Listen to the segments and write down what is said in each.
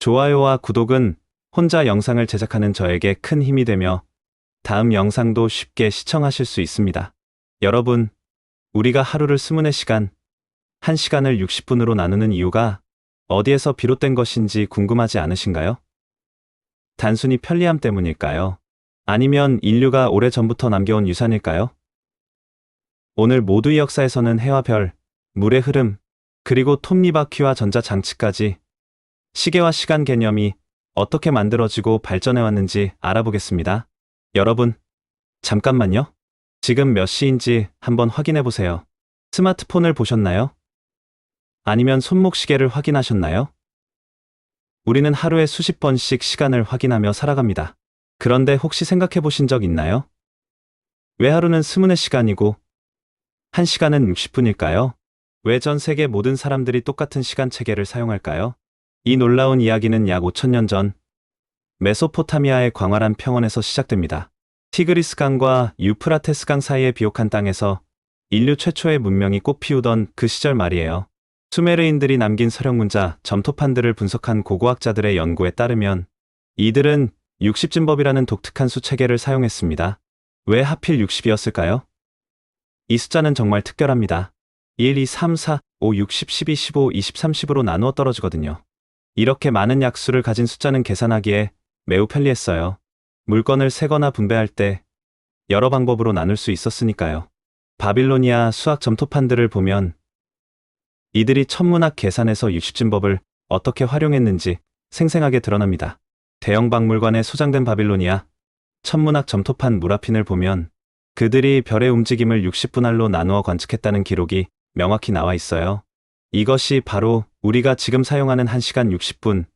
좋아요와 구독은 혼자 영상을 제작하는 저에게 큰 힘이 되며 다음 영상도 쉽게 시청하실 수 있습니다. 여러분, 우리가 하루를 24시간, 1시간을 60분으로 나누는 이유가 어디에서 비롯된 것인지 궁금하지 않으신가요? 단순히 편리함 때문일까요? 아니면 인류가 오래전부터 남겨온 유산일까요? 오늘 모두의 역사에서는 해와 별, 물의 흐름, 그리고 톱니바퀴와 전자장치까지 시계와 시간 개념이 어떻게 만들어지고 발전해왔는지 알아보겠습니다. 여러분, 잠깐만요. 지금 몇 시인지 한번 확인해 보세요. 스마트폰을 보셨나요? 아니면 손목시계를 확인하셨나요? 우리는 하루에 수십 번씩 시간을 확인하며 살아갑니다. 그런데 혹시 생각해 보신 적 있나요? 왜 하루는 24시간이고 1시간은 60분일까요? 왜 전 세계 모든 사람들이 똑같은 시간 체계를 사용할까요? 이 놀라운 이야기는 약 5천년 전 메소포타미아의 광활한 평원에서 시작됩니다. 티그리스 강과 유프라테스 강 사이의 비옥한 땅에서 인류 최초의 문명이 꽃피우던 그 시절 말이에요. 수메르인들이 남긴 서령문자, 점토판들을 분석한 고고학자들의 연구에 따르면 이들은 60진법이라는 독특한 수 체계를 사용했습니다. 왜 하필 60이었을까요? 이 숫자는 정말 특별합니다. 1, 2, 3, 4, 5, 60, 12, 15, 20, 30으로 나누어 떨어지거든요. 이렇게 많은 약수를 가진 숫자는 계산하기에 매우 편리했어요. 물건을 세거나 분배할 때 여러 방법으로 나눌 수 있었으니까요. 바빌로니아 수학 점토판들을 보면 이들이 천문학 계산에서 60진법을 어떻게 활용했는지 생생하게 드러납니다. 대형 박물관에 소장된 바빌로니아 천문학 점토판 무라핀을 보면 그들이 별의 움직임을 60분할로 나누어 관측했다는 기록이 명확히 나와 있어요. 이것이 바로 우리가 지금 사용하는 1시간 60분,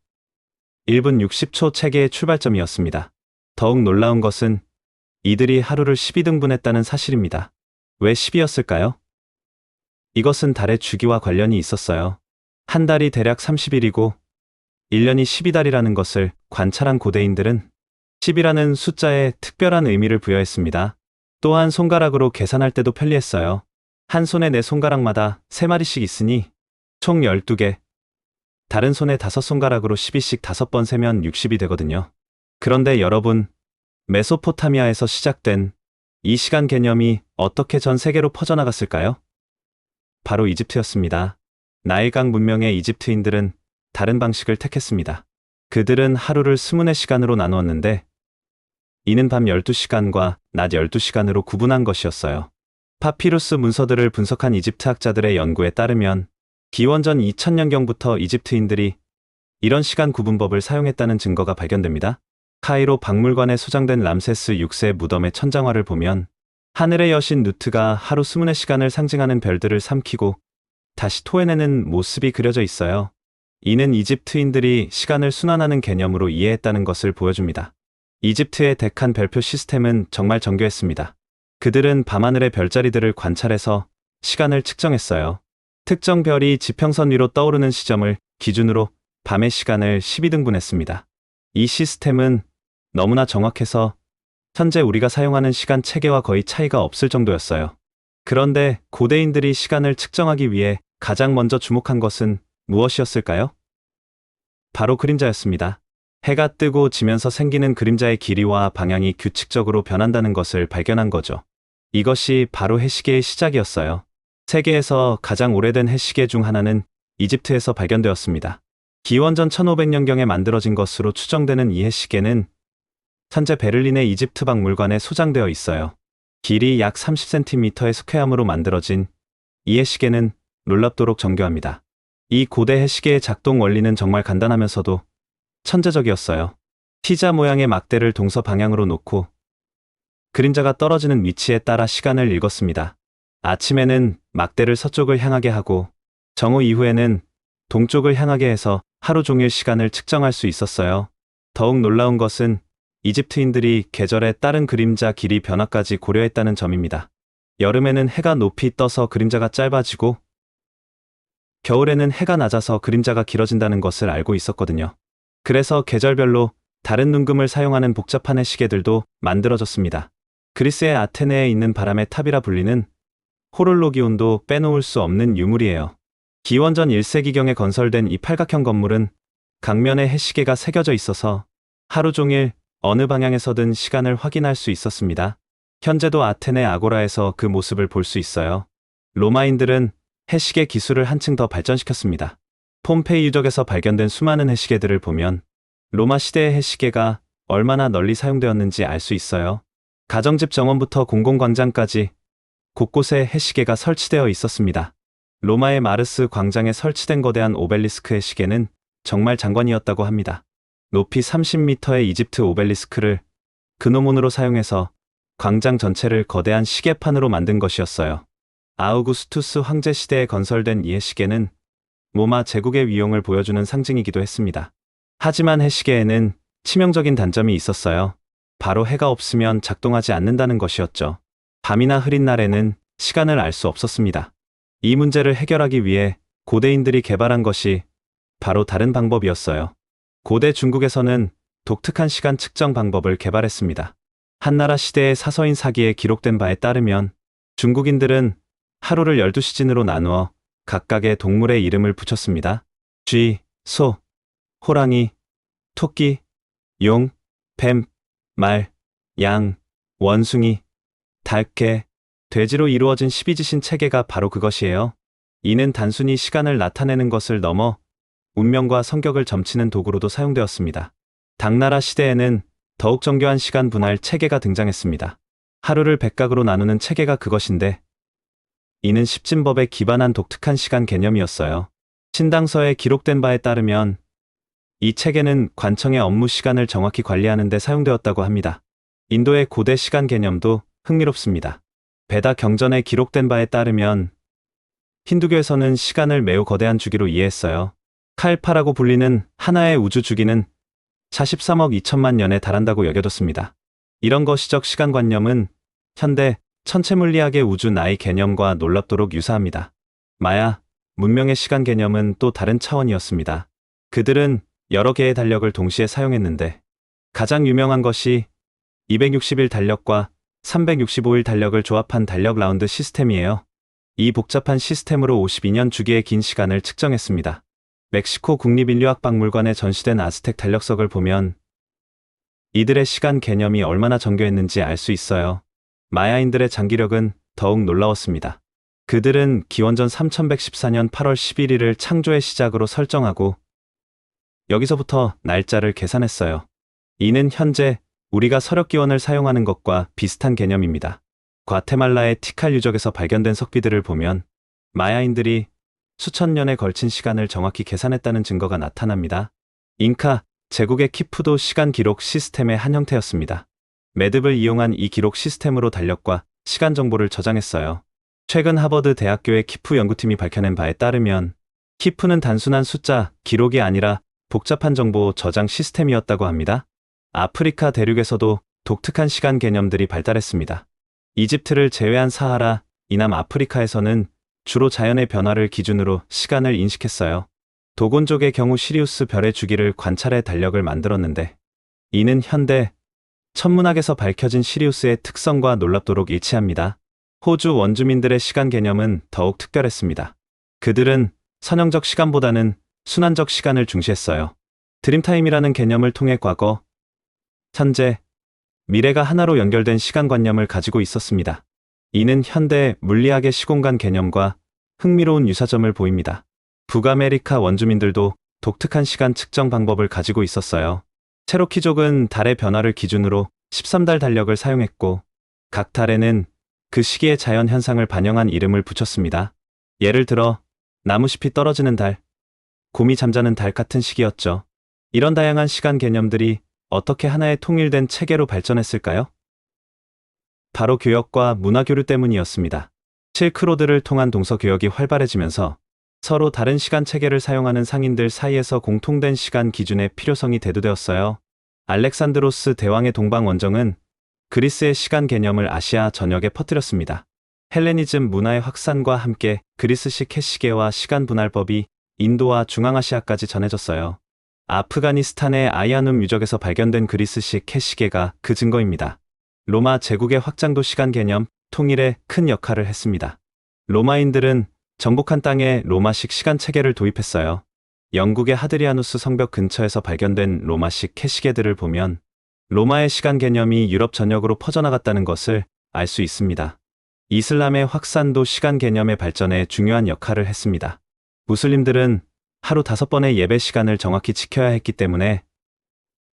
1분 60초 체계의 출발점이었습니다. 더욱 놀라운 것은 이들이 하루를 12등분했다는 사실입니다. 왜 10이었을까요? 이것은 달의 주기와 관련이 있었어요. 한 달이 대략 30일이고 1년이 12달이라는 것을 관찰한 고대인들은 10이라는 숫자에 특별한 의미를 부여했습니다. 또한 손가락으로 계산할 때도 편리했어요. 한 손에 네 손가락마다 3마리씩 있으니 총 12개, 다른 손에 5손가락으로 12씩 5번 세면 60이 되거든요. 그런데 여러분, 메소포타미아에서 시작된 이 시간 개념이 어떻게 전 세계로 퍼져나갔을까요? 바로 이집트였습니다. 나일강 문명의 이집트인들은 다른 방식을 택했습니다. 그들은 하루를 24시간으로 나누었는데 이는 밤 12시간과 낮 12시간으로 구분한 것이었어요. 파피루스 문서들을 분석한 이집트 학자들의 연구에 따르면 기원전 2000년경부터 이집트인들이 이런 시간 구분법을 사용했다는 증거가 발견됩니다. 카이로 박물관에 소장된 람세스 6세 무덤의 천장화를 보면 하늘의 여신 누트가 하루 24시간을 상징하는 별들을 삼키고 다시 토해내는 모습이 그려져 있어요. 이는 이집트인들이 시간을 순환하는 개념으로 이해했다는 것을 보여줍니다. 이집트의 데칸 별표 시스템은 정말 정교했습니다. 그들은 밤하늘의 별자리들을 관찰해서 시간을 측정했어요. 특정 별이 지평선 위로 떠오르는 시점을 기준으로 밤의 시간을 12등분했습니다. 이 시스템은 너무나 정확해서 현재 우리가 사용하는 시간 체계와 거의 차이가 없을 정도였어요. 그런데 고대인들이 시간을 측정하기 위해 가장 먼저 주목한 것은 무엇이었을까요? 바로 그림자였습니다. 해가 뜨고 지면서 생기는 그림자의 길이와 방향이 규칙적으로 변한다는 것을 발견한 거죠. 이것이 바로 해시계의 시작이었어요. 세계에서 가장 오래된 해시계 중 하나는 이집트에서 발견되었습니다. 기원전 1500년경에 만들어진 것으로 추정되는 이 해시계는 현재 베를린의 이집트 박물관에 소장되어 있어요. 길이 약 30cm의 스퀘어암으로 만들어진 이 해시계는 놀랍도록 정교합니다. 이 고대 해시계의 작동 원리는 정말 간단하면서도 천재적이었어요. T자 모양의 막대를 동서 방향으로 놓고 그림자가 떨어지는 위치에 따라 시간을 읽었습니다. 아침에는 막대를 서쪽을 향하게 하고 정오 이후에는 동쪽을 향하게 해서 하루 종일 시간을 측정할 수 있었어요. 더욱 놀라운 것은 이집트인들이 계절에 따른 그림자 길이 변화까지 고려했다는 점입니다. 여름에는 해가 높이 떠서 그림자가 짧아지고 겨울에는 해가 낮아서 그림자가 길어진다는 것을 알고 있었거든요. 그래서 계절별로 다른 눈금을 사용하는 복잡한 해시계들도 만들어졌습니다. 그리스의 아테네에 있는 바람의 탑이라 불리는 호롤로기온도 빼놓을 수 없는 유물이에요. 기원전 1세기경에 건설된 이 팔각형 건물은 강면에 해시계가 새겨져 있어서 하루 종일 어느 방향에서든 시간을 확인할 수 있었습니다. 현재도 아테네 아고라에서 그 모습을 볼 수 있어요. 로마인들은 해시계 기술을 한층 더 발전시켰습니다. 폼페이 유적에서 발견된 수많은 해시계들을 보면 로마 시대의 해시계가 얼마나 널리 사용되었는지 알 수 있어요. 가정집 정원부터 공공광장까지 곳곳에 해시계가 설치되어 있었습니다. 로마의 마르스 광장에 설치된 거대한 오벨리스크 해시계는 정말 장관이었다고 합니다. 높이 30m의 이집트 오벨리스크를 근호문으로 사용해서 광장 전체를 거대한 시계판으로 만든 것이었어요. 아우구스투스 황제 시대에 건설된 이 해시계는 로마 제국의 위용을 보여주는 상징이기도 했습니다. 하지만 해시계에는 치명적인 단점이 있었어요. 바로 해가 없으면 작동하지 않는다는 것이었죠. 밤이나 흐린 날에는 시간을 알 수 없었습니다. 이 문제를 해결하기 위해 고대인들이 개발한 것이 바로 다른 방법이었어요. 고대 중국에서는 독특한 시간 측정 방법을 개발했습니다. 한나라 시대의 사서인 사기에 기록된 바에 따르면 중국인들은 하루를 12시즌으로 나누어 각각의 동물의 이름을 붙였습니다. 쥐, 소, 호랑이, 토끼, 용, 뱀, 말, 양, 원숭이, 닭개, 돼지로 이루어진 12지신 체계가 바로 그것이에요. 이는 단순히 시간을 나타내는 것을 넘어 운명과 성격을 점치는 도구로도 사용되었습니다. 당나라 시대에는 더욱 정교한 시간 분할 체계가 등장했습니다. 하루를 백각으로 나누는 체계가 그것인데 이는 십진법에 기반한 독특한 시간 개념이었어요. 신당서에 기록된 바에 따르면 이 체계는 관청의 업무 시간을 정확히 관리하는 데 사용되었다고 합니다. 인도의 고대 시간 개념도 흥미롭습니다. 베다 경전에 기록된 바에 따르면 힌두교에서는 시간을 매우 거대한 주기로 이해했어요. 칼파라고 불리는 하나의 우주 주기는 43억 2천만 년에 달한다고 여겨졌습니다. 이런 거시적 시간관념은 현대 천체물리학의 우주 나이 개념과 놀랍도록 유사합니다. 마야 문명의 시간 개념은 또 다른 차원이었습니다. 그들은 여러 개의 달력을 동시에 사용했는데 가장 유명한 것이 260일 달력과 365일 달력을 조합한 달력 라운드 시스템이에요. 이 복잡한 시스템으로 52년 주기의 긴 시간을 측정했습니다. 멕시코 국립인류학박물관에 전시된 아즈텍 달력석을 보면 이들의 시간 개념이 얼마나 정교했는지 알 수 있어요. 마야인들의 장기력은 더욱 놀라웠습니다. 그들은 기원전 3114년 8월 11일을 창조의 시작으로 설정하고 여기서부터 날짜를 계산했어요. 이는 현재 우리가 서력기원을 사용하는 것과 비슷한 개념입니다. 과테말라의 티칼 유적에서 발견된 석비들을 보면 마야인들이 수천 년에 걸친 시간을 정확히 계산했다는 증거가 나타납니다. 잉카 제국의 키푸도 시간 기록 시스템의 한 형태였습니다. 매듭을 이용한 이 기록 시스템으로 달력과 시간 정보를 저장했어요. 최근 하버드 대학교의 키푸 연구팀이 밝혀낸 바에 따르면 키푸는 단순한 숫자, 기록이 아니라 복잡한 정보 저장 시스템이었다고 합니다. 아프리카 대륙에서도 독특한 시간 개념들이 발달했습니다. 이집트를 제외한 사하라, 이남 아프리카에서는 주로 자연의 변화를 기준으로 시간을 인식했어요. 도곤족의 경우 시리우스 별의 주기를 관찰해 달력을 만들었는데 이는 현대 천문학에서 밝혀진 시리우스의 특성과 놀랍도록 일치합니다. 호주 원주민들의 시간 개념은 더욱 특별했습니다. 그들은 선형적 시간보다는 순환적 시간을 중시했어요. 드림타임이라는 개념을 통해 과거, 현재, 미래가 하나로 연결된 시간관념을 가지고 있었습니다. 이는 현대 물리학의 시공간 개념과 흥미로운 유사점을 보입니다. 북아메리카 원주민들도 독특한 시간 측정 방법을 가지고 있었어요. 체로키족은 달의 변화를 기준으로 13달 달력을 사용했고 각 달에는 그 시기의 자연 현상을 반영한 이름을 붙였습니다. 예를 들어 나무잎이 떨어지는 달, 곰이 잠자는 달 같은 시기였죠. 이런 다양한 시간 개념들이 어떻게 하나의 통일된 체계로 발전했을까요? 바로 교역과 문화 교류 때문이었습니다. 실크로드를 통한 동서교역이 활발해지면서 서로 다른 시간 체계를 사용하는 상인들 사이에서 공통된 시간 기준의 필요성이 대두되었어요. 알렉산드로스 대왕의 동방 원정은 그리스의 시간 개념을 아시아 전역에 퍼뜨렸습니다. 헬레니즘 문화의 확산과 함께 그리스식 해시계와 시간 분할법이 인도와 중앙아시아까지 전해졌어요. 아프가니스탄의 아이아눔 유적에서 발견된 그리스식 해시계가 그 증거입니다. 로마 제국의 확장도 시간 개념, 통일에 큰 역할을 했습니다. 로마인들은 정복한 땅에 로마식 시간 체계를 도입했어요. 영국의 하드리아누스 성벽 근처에서 발견된 로마식 캐시계들을 보면 로마의 시간 개념이 유럽 전역으로 퍼져나갔다는 것을 알 수 있습니다. 이슬람의 확산도 시간 개념의 발전에 중요한 역할을 했습니다. 무슬림들은 하루 5번의 예배 시간을 정확히 지켜야 했기 때문에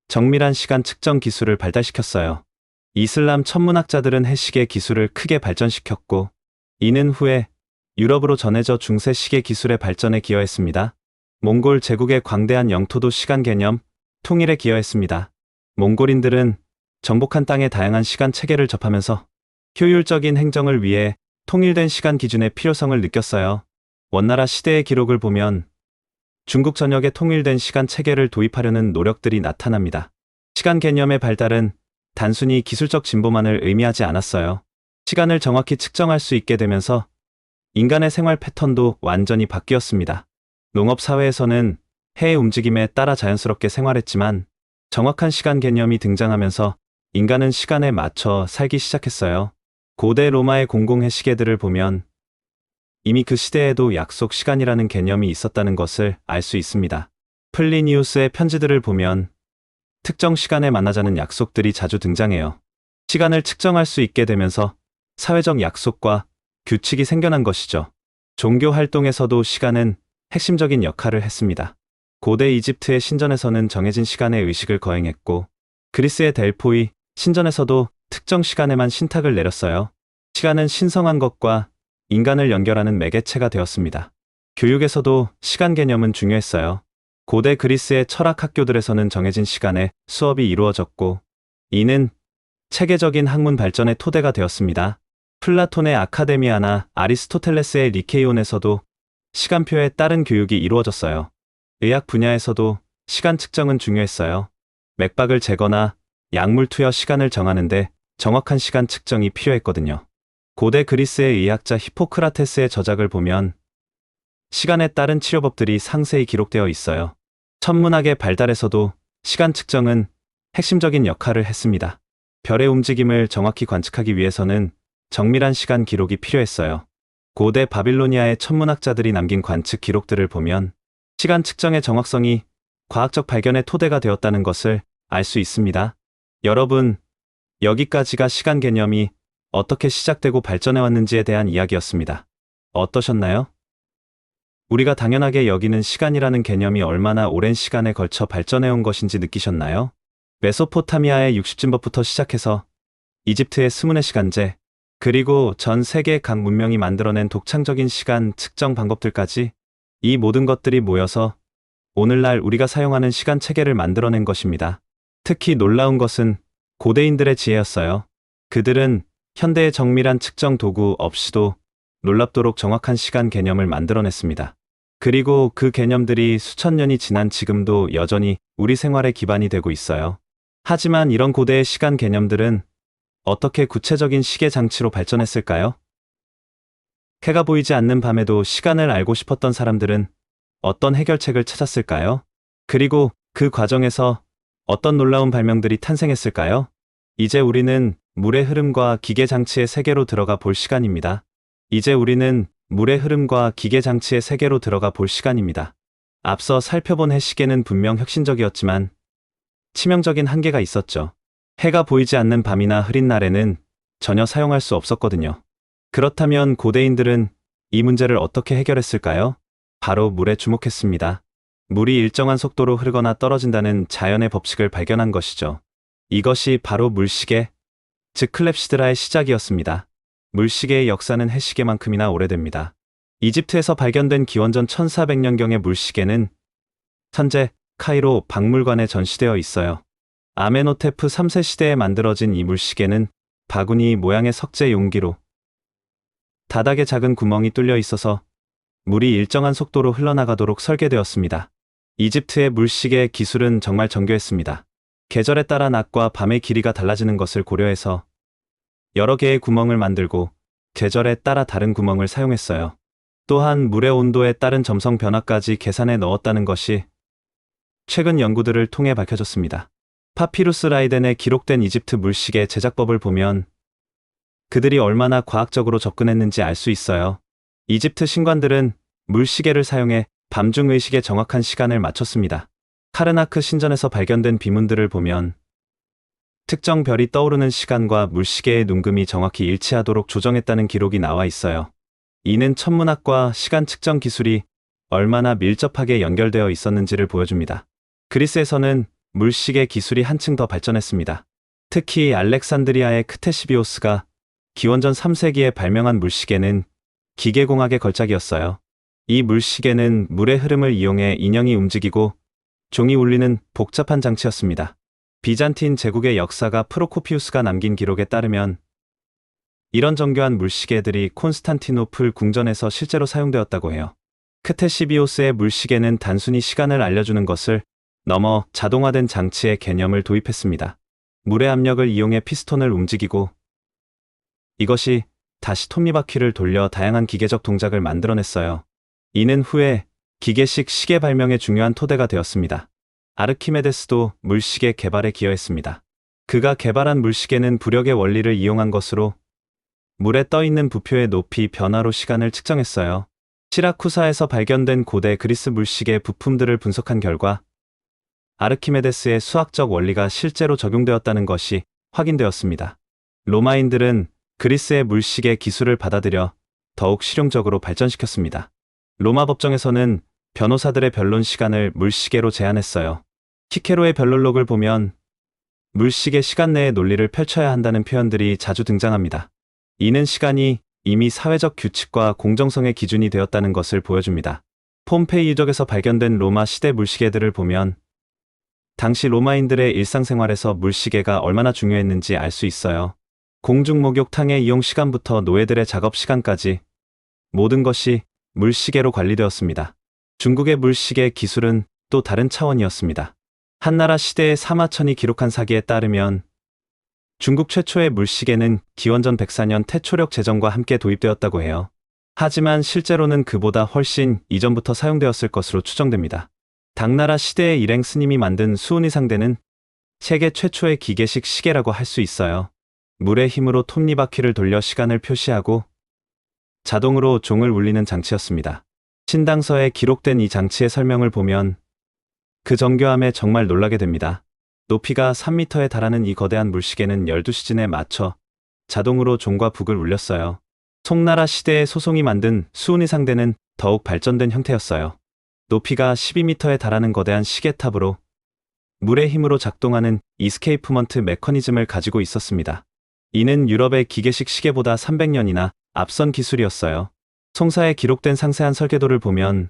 정밀한 시간 측정 기술을 발달시켰어요. 이슬람 천문학자들은 해시계 기술을 크게 발전시켰고, 이는 후에 유럽으로 전해져 중세 시계 기술의 발전에 기여했습니다. 몽골 제국의 광대한 영토도 시간 개념, 통일에 기여했습니다. 몽골인들은 정복한 땅의 다양한 시간 체계를 접하면서 효율적인 행정을 위해 통일된 시간 기준의 필요성을 느꼈어요. 원나라 시대의 기록을 보면 중국 전역에 통일된 시간 체계를 도입하려는 노력들이 나타납니다. 시간 개념의 발달은 단순히 기술적 진보만을 의미하지 않았어요. 시간을 정확히 측정할 수 있게 되면서 인간의 생활 패턴도 완전히 바뀌었습니다. 농업 사회에서는 해의 움직임에 따라 자연스럽게 생활했지만 정확한 시간 개념이 등장하면서 인간은 시간에 맞춰 살기 시작했어요. 고대 로마의 공공해 시계들을 보면 이미 그 시대에도 약속 시간이라는 개념이 있었다는 것을 알 수 있습니다. 플리니우스의 편지들을 보면 특정 시간에 만나자는 약속들이 자주 등장해요. 시간을 측정할 수 있게 되면서 사회적 약속과 규칙이 생겨난 것이죠. 종교 활동에서도 시간은 핵심적인 역할을 했습니다. 고대 이집트의 신전에서는 정해진 시간의 의식을 거행했고, 그리스의 델포이 신전에서도 특정 시간에만 신탁을 내렸어요. 시간은 신성한 것과 인간을 연결하는 매개체가 되었습니다. 교육에서도 시간 개념은 중요했어요. 고대 그리스의 철학 학교들에서는 정해진 시간에 수업이 이루어졌고, 이는 체계적인 학문 발전의 토대가 되었습니다. 플라톤의 아카데미아나 아리스토텔레스의 리케이온에서도 시간표에 따른 교육이 이루어졌어요. 의학 분야에서도 시간 측정은 중요했어요. 맥박을 재거나 약물 투여 시간을 정하는데 정확한 시간 측정이 필요했거든요. 고대 그리스의 의학자 히포크라테스의 저작을 보면 시간에 따른 치료법들이 상세히 기록되어 있어요. 천문학의 발달에서도 시간 측정은 핵심적인 역할을 했습니다. 별의 움직임을 정확히 관측하기 위해서는 정밀한 시간 기록이 필요했어요. 고대 바빌로니아의 천문학자들이 남긴 관측 기록들을 보면 시간 측정의 정확성이 과학적 발견의 토대가 되었다는 것을 알 수 있습니다. 여러분, 여기까지가 시간 개념이 어떻게 시작되고 발전해왔는지에 대한 이야기였습니다. 어떠셨나요? 우리가 당연하게 여기는 시간이라는 개념이 얼마나 오랜 시간에 걸쳐 발전해온 것인지 느끼셨나요? 메소포타미아의 60진법부터 시작해서 이집트의 스문의 시간제, 그리고 전 세계 각 문명이 만들어낸 독창적인 시간 측정 방법들까지, 이 모든 것들이 모여서 오늘날 우리가 사용하는 시간 체계를 만들어낸 것입니다. 특히 놀라운 것은 고대인들의 지혜였어요. 그들은 현대의 정밀한 측정 도구 없이도 놀랍도록 정확한 시간 개념을 만들어냈습니다. 그리고 그 개념들이 수천 년이 지난 지금도 여전히 우리 생활의 기반이 되고 있어요. 하지만 이런 고대의 시간 개념들은 어떻게 구체적인 시계 장치로 발전했을까요? 해가 보이지 않는 밤에도 시간을 알고 싶었던 사람들은 어떤 해결책을 찾았을까요? 그리고 그 과정에서 어떤 놀라운 발명들이 탄생했을까요? 이제 우리는 물의 흐름과 기계 장치의 세계로 들어가 볼 시간입니다. 이제 우리는 물의 흐름과 기계 장치의 세계로 들어가 볼 시간입니다. 앞서 살펴본 해시계는 분명 혁신적이었지만 치명적인 한계가 있었죠. 해가 보이지 않는 밤이나 흐린 날에는 전혀 사용할 수 없었거든요. 그렇다면 고대인들은 이 문제를 어떻게 해결했을까요? 바로 물에 주목했습니다. 물이 일정한 속도로 흐르거나 떨어진다는 자연의 법칙을 발견한 것이죠. 이것이 바로 물시계, 즉 클랩시드라의 시작이었습니다. 물시계의 역사는 해시계만큼이나 오래됩니다. 이집트에서 발견된 기원전 1400년경의 물시계는 현재 카이로 박물관에 전시되어 있어요. 아메노테프 3세 시대에 만들어진 이 물시계는 바구니 모양의 석재 용기로 바닥에 작은 구멍이 뚫려 있어서 물이 일정한 속도로 흘러나가도록 설계되었습니다. 이집트의 물시계 기술은 정말 정교했습니다. 계절에 따라 낮과 밤의 길이가 달라지는 것을 고려해서 여러 개의 구멍을 만들고 계절에 따라 다른 구멍을 사용했어요. 또한 물의 온도에 따른 점성 변화까지 계산해 넣었다는 것이 최근 연구들을 통해 밝혀졌습니다. 파피루스 라이덴에 기록된 이집트 물시계 제작법을 보면 그들이 얼마나 과학적으로 접근했는지 알 수 있어요. 이집트 신관들은 물시계를 사용해 밤중 의식에 정확한 시간을 맞췄습니다. 카르나크 신전에서 발견된 비문들을 보면 특정 별이 떠오르는 시간과 물시계의 눈금이 정확히 일치하도록 조정했다는 기록이 나와 있어요. 이는 천문학과 시간 측정 기술이 얼마나 밀접하게 연결되어 있었는지를 보여줍니다. 그리스에서는 물시계 기술이 한층 더 발전했습니다. 특히 알렉산드리아의 크테시비오스가 기원전 3세기에 발명한 물시계는 기계공학의 걸작이었어요. 이 물시계는 물의 흐름을 이용해 인형이 움직이고 종이 울리는 복잡한 장치였습니다. 비잔틴 제국의 역사가 프로코피우스가 남긴 기록에 따르면 이런 정교한 물시계들이 콘스탄티노플 궁전에서 실제로 사용되었다고 해요. 크테시비오스의 물시계는 단순히 시간을 알려주는 것을 넘어 자동화된 장치의 개념을 도입했습니다. 물의 압력을 이용해 피스톤을 움직이고 이것이 다시 톱니바퀴를 돌려 다양한 기계적 동작을 만들어냈어요. 이는 후에 기계식 시계 발명의 중요한 토대가 되었습니다. 아르키메데스도 물시계 개발에 기여했습니다. 그가 개발한 물시계는 부력의 원리를 이용한 것으로 물에 떠있는 부표의 높이 변화로 시간을 측정했어요. 시라쿠사에서 발견된 고대 그리스 물시계 부품들을 분석한 결과 아르키메데스의 수학적 원리가 실제로 적용되었다는 것이 확인되었습니다. 로마인들은 그리스의 물시계 기술을 받아들여 더욱 실용적으로 발전시켰습니다. 로마 법정에서는 변호사들의 변론 시간을 물시계로 제한했어요. 키케로의 변론록을 보면 물시계 시간 내의 논리를 펼쳐야 한다는 표현들이 자주 등장합니다. 이는 시간이 이미 사회적 규칙과 공정성의 기준이 되었다는 것을 보여줍니다. 폼페이 유적에서 발견된 로마 시대 물시계들을 보면 당시 로마인들의 일상생활에서 물시계가 얼마나 중요했는지 알 수 있어요. 공중목욕탕의 이용 시간부터 노예들의 작업 시간까지 모든 것이 물시계로 관리되었습니다. 중국의 물시계 기술은 또 다른 차원이었습니다. 한나라 시대의 사마천이 기록한 사기에 따르면 중국 최초의 물시계는 기원전 104년 태초력 제정과 함께 도입되었다고 해요. 하지만 실제로는 그보다 훨씬 이전부터 사용되었을 것으로 추정됩니다. 당나라 시대의 일행 스님이 만든 수은이 상대는 세계 최초의 기계식 시계라고 할 수 있어요. 물의 힘으로 톱니바퀴를 돌려 시간을 표시하고 자동으로 종을 울리는 장치였습니다. 신당서에 기록된 이 장치의 설명을 보면 그 정교함에 정말 놀라게 됩니다. 높이가 3m에 달하는 이 거대한 물시계는 12시즌에 맞춰 자동으로 종과 북을 울렸어요. 송나라 시대의 소송이 만든 수은이 상대는 더욱 발전된 형태였어요. 높이가 12m에 달하는 거대한 시계탑으로 물의 힘으로 작동하는 이스케이프먼트 메커니즘을 가지고 있었습니다. 이는 유럽의 기계식 시계보다 300년이나 앞선 기술이었어요. 송사에 기록된 상세한 설계도를 보면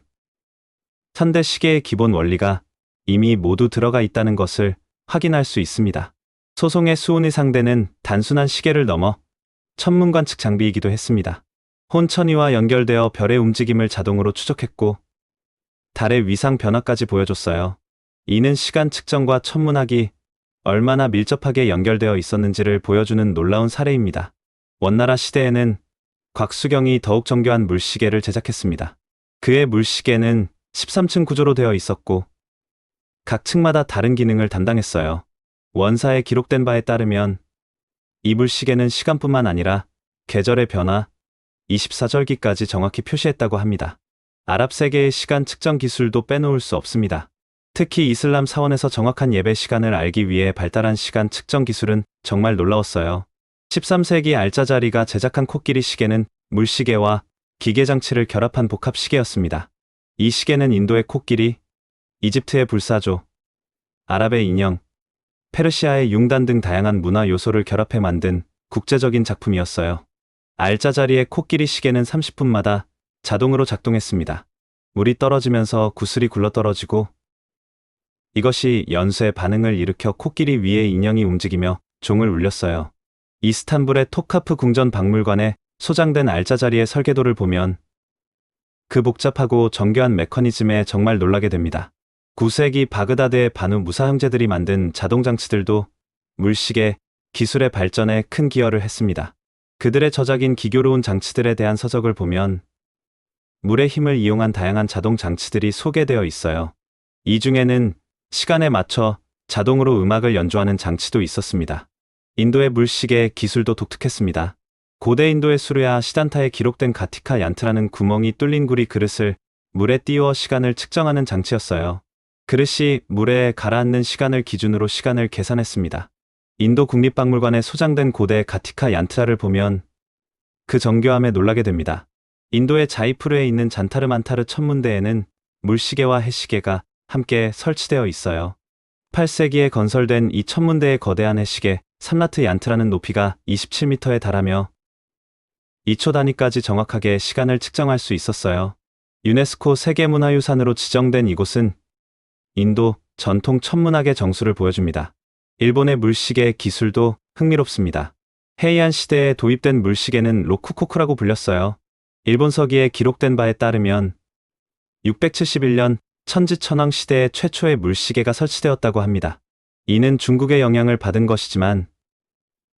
현대 시계의 기본 원리가 이미 모두 들어가 있다는 것을 확인할 수 있습니다. 소송의 수은이 상대는 단순한 시계를 넘어 천문관측 장비이기도 했습니다. 혼천이와 연결되어 별의 움직임을 자동으로 추적했고 달의 위상 변화까지 보여줬어요. 이는 시간 측정과 천문학이 얼마나 밀접하게 연결되어 있었는지를 보여주는 놀라운 사례입니다. 원나라 시대에는 곽수경이 더욱 정교한 물시계를 제작했습니다. 그의 물시계는 13층 구조로 되어 있었고 각 층마다 다른 기능을 담당했어요. 원사에 기록된 바에 따르면 이 물시계는 시간뿐만 아니라 계절의 변화, 24절기까지 정확히 표시했다고 합니다. 아랍 세계의 시간 측정 기술도 빼놓을 수 없습니다. 특히 이슬람 사원에서 정확한 예배 시간을 알기 위해 발달한 시간 측정 기술은 정말 놀라웠어요. 13세기 알자자리가 제작한 코끼리 시계는 물시계와 기계장치를 결합한 복합 시계였습니다. 이 시계는 인도의 코끼리, 이집트의 불사조, 아랍의 인형, 페르시아의 융단 등 다양한 문화 요소를 결합해 만든 국제적인 작품이었어요. 알자자리의 코끼리 시계는 30분마다 자동으로 작동했습니다. 물이 떨어지면서 구슬이 굴러떨어지고 이것이 연쇄 반응을 일으켜 코끼리 위에 인형이 움직이며 종을 울렸어요. 이스탄불의 토카프 궁전 박물관에 소장된 알자자리의 설계도를 보면 그 복잡하고 정교한 메커니즘에 정말 놀라게 됩니다. 9세기 바그다드의 바누 무사 형제들이 만든 자동장치들도 물시계 기술의 발전에 큰 기여를 했습니다. 그들의 저작인 기교로운 장치들에 대한 서적을 보면 물의 힘을 이용한 다양한 자동 장치들이 소개되어 있어요. 이 중에는 시간에 맞춰 자동으로 음악을 연주하는 장치도 있었습니다. 인도의 물시계 기술도 독특했습니다. 고대 인도의 수르야 시단타에 기록된 가티카 얀트라는 구멍이 뚫린 구리 그릇을 물에 띄워 시간을 측정하는 장치였어요. 그릇이 물에 가라앉는 시간을 기준으로 시간을 계산했습니다. 인도 국립박물관에 소장된 고대 가티카 얀트라를 보면 그 정교함에 놀라게 됩니다. 인도의 자이푸르에 있는 잔타르 만타르 천문대에는 물시계와 해시계가 함께 설치되어 있어요. 8세기에 건설된 이 천문대의 거대한 해시계 삼라트 얀트라는 높이가 27m에 달하며 2초 단위까지 정확하게 시간을 측정할 수 있었어요. 유네스코 세계문화유산으로 지정된 이곳은 인도 전통 천문학의 정수를 보여줍니다. 일본의 물시계 기술도 흥미롭습니다. 헤이안 시대에 도입된 물시계는 로쿠코쿠라고 불렸어요. 일본 서기에 기록된 바에 따르면 671년 천지천왕 시대에 최초의 물시계가 설치되었다고 합니다. 이는 중국의 영향을 받은 것이지만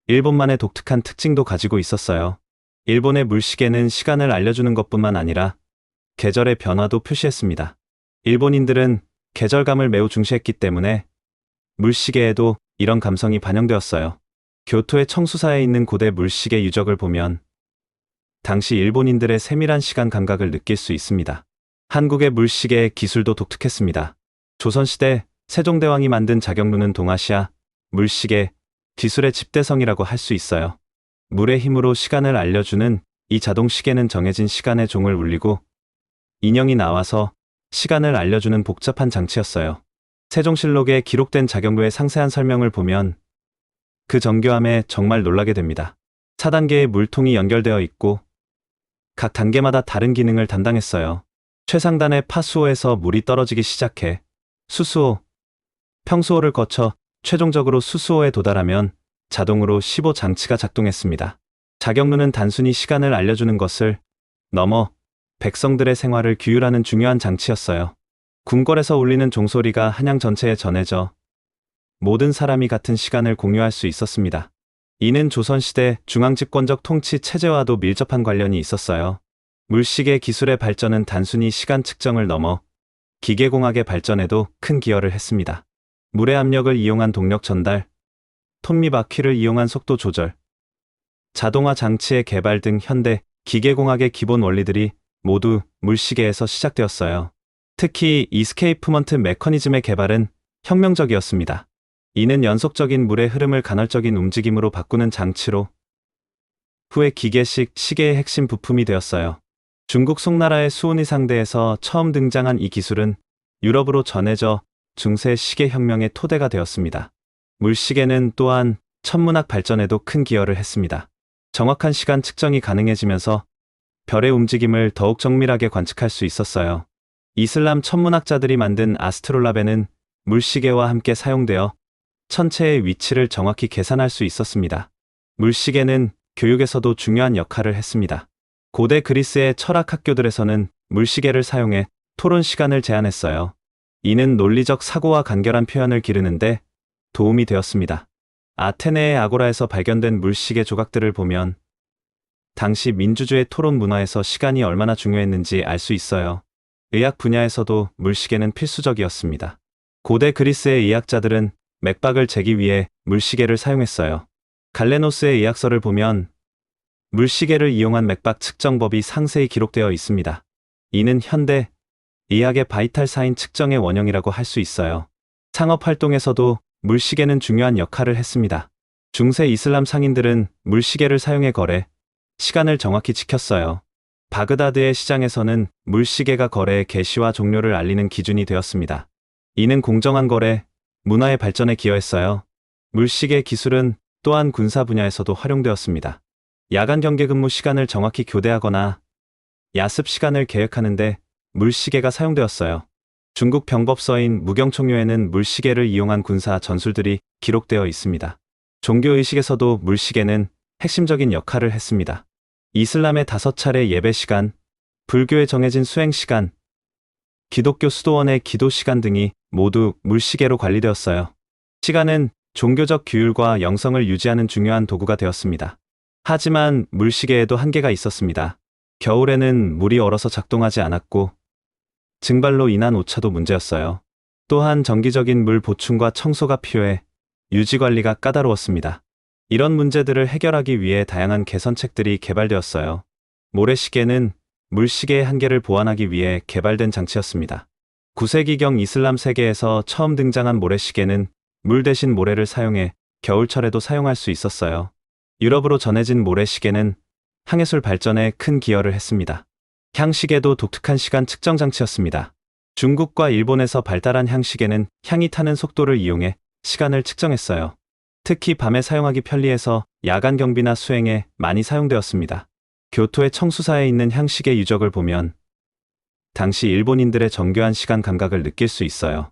일본만의 독특한 특징도 가지고 있었어요. 일본의 물시계는 시간을 알려주는 것뿐만 아니라 계절의 변화도 표시했습니다. 일본인들은 계절감을 매우 중시했기 때문에 물시계에도 이런 감성이 반영되었어요. 교토의 청수사에 있는 고대 물시계 유적을 보면 당시 일본인들의 세밀한 시간 감각을 느낄 수 있습니다. 한국의 물시계의 기술도 독특했습니다. 조선시대 세종대왕이 만든 자경루는 동아시아 물시계 기술의 집대성이라고 할 수 있어요. 물의 힘으로 시간을 알려주는 이 자동시계는 정해진 시간의 종을 울리고 인형이 나와서 시간을 알려주는 복잡한 장치였어요. 세종실록에 기록된 자경루의 상세한 설명을 보면 그 정교함에 정말 놀라게 됩니다. 4단계의 물통이 연결되어 있고 각 단계마다 다른 기능을 담당했어요. 최상단의 파수호에서 물이 떨어지기 시작해 수수호, 평수호를 거쳐 최종적으로 수수호에 도달하면 자동으로 15 장치가 작동했습니다. 자경루는 단순히 시간을 알려주는 것을 넘어 백성들의 생활을 규율하는 중요한 장치였어요. 궁궐에서 울리는 종소리가 한양 전체에 전해져 모든 사람이 같은 시간을 공유할 수 있었습니다. 이는 조선시대 중앙집권적 통치 체제와도 밀접한 관련이 있었어요. 물시계 기술의 발전은 단순히 시간 측정을 넘어 기계공학의 발전에도 큰 기여를 했습니다. 물의 압력을 이용한 동력 전달, 톱니바퀴를 이용한 속도 조절, 자동화 장치의 개발 등 현대 기계공학의 기본 원리들이 모두 물시계에서 시작되었어요. 특히 이스케이프먼트 메커니즘의 개발은 혁명적이었습니다. 이는 연속적인 물의 흐름을 간헐적인 움직임으로 바꾸는 장치로 후에 기계식 시계의 핵심 부품이 되었어요. 중국 송나라의 수온이 상대에서 처음 등장한 이 기술은 유럽으로 전해져 중세 시계 혁명의 토대가 되었습니다. 물시계는 또한 천문학 발전에도 큰 기여를 했습니다. 정확한 시간 측정이 가능해지면서 별의 움직임을 더욱 정밀하게 관측할 수 있었어요. 이슬람 천문학자들이 만든 아스트롤라베는 물시계와 함께 사용되어 천체의 위치를 정확히 계산할 수 있었습니다. 물시계는 교육에서도 중요한 역할을 했습니다. 고대 그리스의 철학 학교들에서는 물시계를 사용해 토론 시간을 제한했어요. 이는 논리적 사고와 간결한 표현을 기르는데 도움이 되었습니다. 아테네의 아고라에서 발견된 물시계 조각들을 보면 당시 민주주의 토론 문화에서 시간이 얼마나 중요했는지 알 수 있어요. 의학 분야에서도 물시계는 필수적이었습니다. 고대 그리스의 의학자들은 맥박을 재기 위해 물시계를 사용했어요. 갈레노스의 의학서를 보면 물시계를 이용한 맥박 측정법이 상세히 기록되어 있습니다. 이는 현대 의학의 바이탈 사인 측정의 원형이라고 할 수 있어요. 상업 활동에서도 물시계는 중요한 역할을 했습니다. 중세 이슬람 상인들은 물시계를 사용해 거래, 시간을 정확히 지켰어요. 바그다드의 시장에서는 물시계가 거래의 개시와 종료를 알리는 기준이 되었습니다. 이는 공정한 거래, 문화의 발전에 기여했어요. 물시계 기술은 또한 군사 분야에서도 활용되었습니다. 야간 경계 근무 시간을 정확히 교대하거나 야습 시간을 계획하는데 물시계가 사용되었어요. 중국 병법서인 무경총료에는 물시계를 이용한 군사 전술들이 기록되어 있습니다. 종교의식에서도 물시계는 핵심적인 역할을 했습니다. 이슬람의 5차례 예배 시간, 불교의 정해진 수행 시간, 기독교 수도원의 기도 시간 등이 모두 물시계로 관리되었어요. 시간은 종교적 규율과 영성을 유지하는 중요한 도구가 되었습니다. 하지만 물시계에도 한계가 있었습니다. 겨울에는 물이 얼어서 작동하지 않았고 증발로 인한 오차도 문제였어요. 또한 정기적인 물 보충과 청소가 필요해 유지 관리가 까다로웠습니다. 이런 문제들을 해결하기 위해 다양한 개선책들이 개발되었어요. 모래시계는 물시계의 한계를 보완하기 위해 개발된 장치였습니다. 9세기경 이슬람 세계에서 처음 등장한 모래시계는 물 대신 모래를 사용해 겨울철에도 사용할 수 있었어요. 유럽으로 전해진 모래시계는 항해술 발전에 큰 기여를 했습니다. 향시계도 독특한 시간 측정 장치였습니다. 중국과 일본에서 발달한 향시계는 향이 타는 속도를 이용해 시간을 측정했어요. 특히 밤에 사용하기 편리해서 야간 경비나 수행에 많이 사용되었습니다. 교토의 청수사에 있는 향시계 유적을 보면 당시 일본인들의 정교한 시간 감각을 느낄 수 있어요.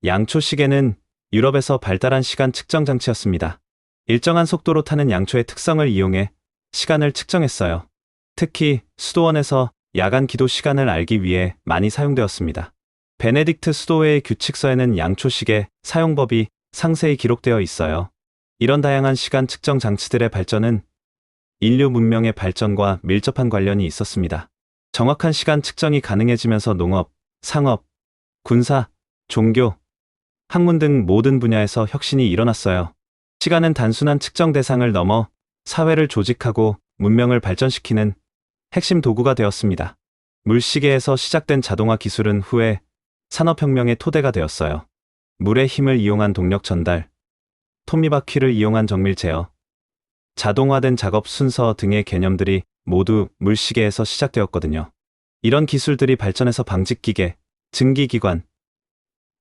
양초시계는 유럽에서 발달한 시간 측정 장치였습니다. 일정한 속도로 타는 양초의 특성을 이용해 시간을 측정했어요. 특히 수도원에서 야간 기도 시간을 알기 위해 많이 사용되었습니다. 베네딕트 수도회의 규칙서에는 양초시계 사용법이 상세히 기록되어 있어요. 이런 다양한 시간 측정 장치들의 발전은 인류 문명의 발전과 밀접한 관련이 있었습니다. 정확한 시간 측정이 가능해지면서 농업, 상업, 군사, 종교, 학문 등 모든 분야에서 혁신이 일어났어요. 시간은 단순한 측정 대상을 넘어 사회를 조직하고 문명을 발전시키는 핵심 도구가 되었습니다. 물시계에서 시작된 자동화 기술은 후에 산업혁명의 토대가 되었어요. 물의 힘을 이용한 동력 전달, 톱니바퀴를 이용한 정밀 제어, 자동화된 작업 순서 등의 개념들이 모두 물시계에서 시작되었거든요. 이런 기술들이 발전해서 방직기계, 증기기관,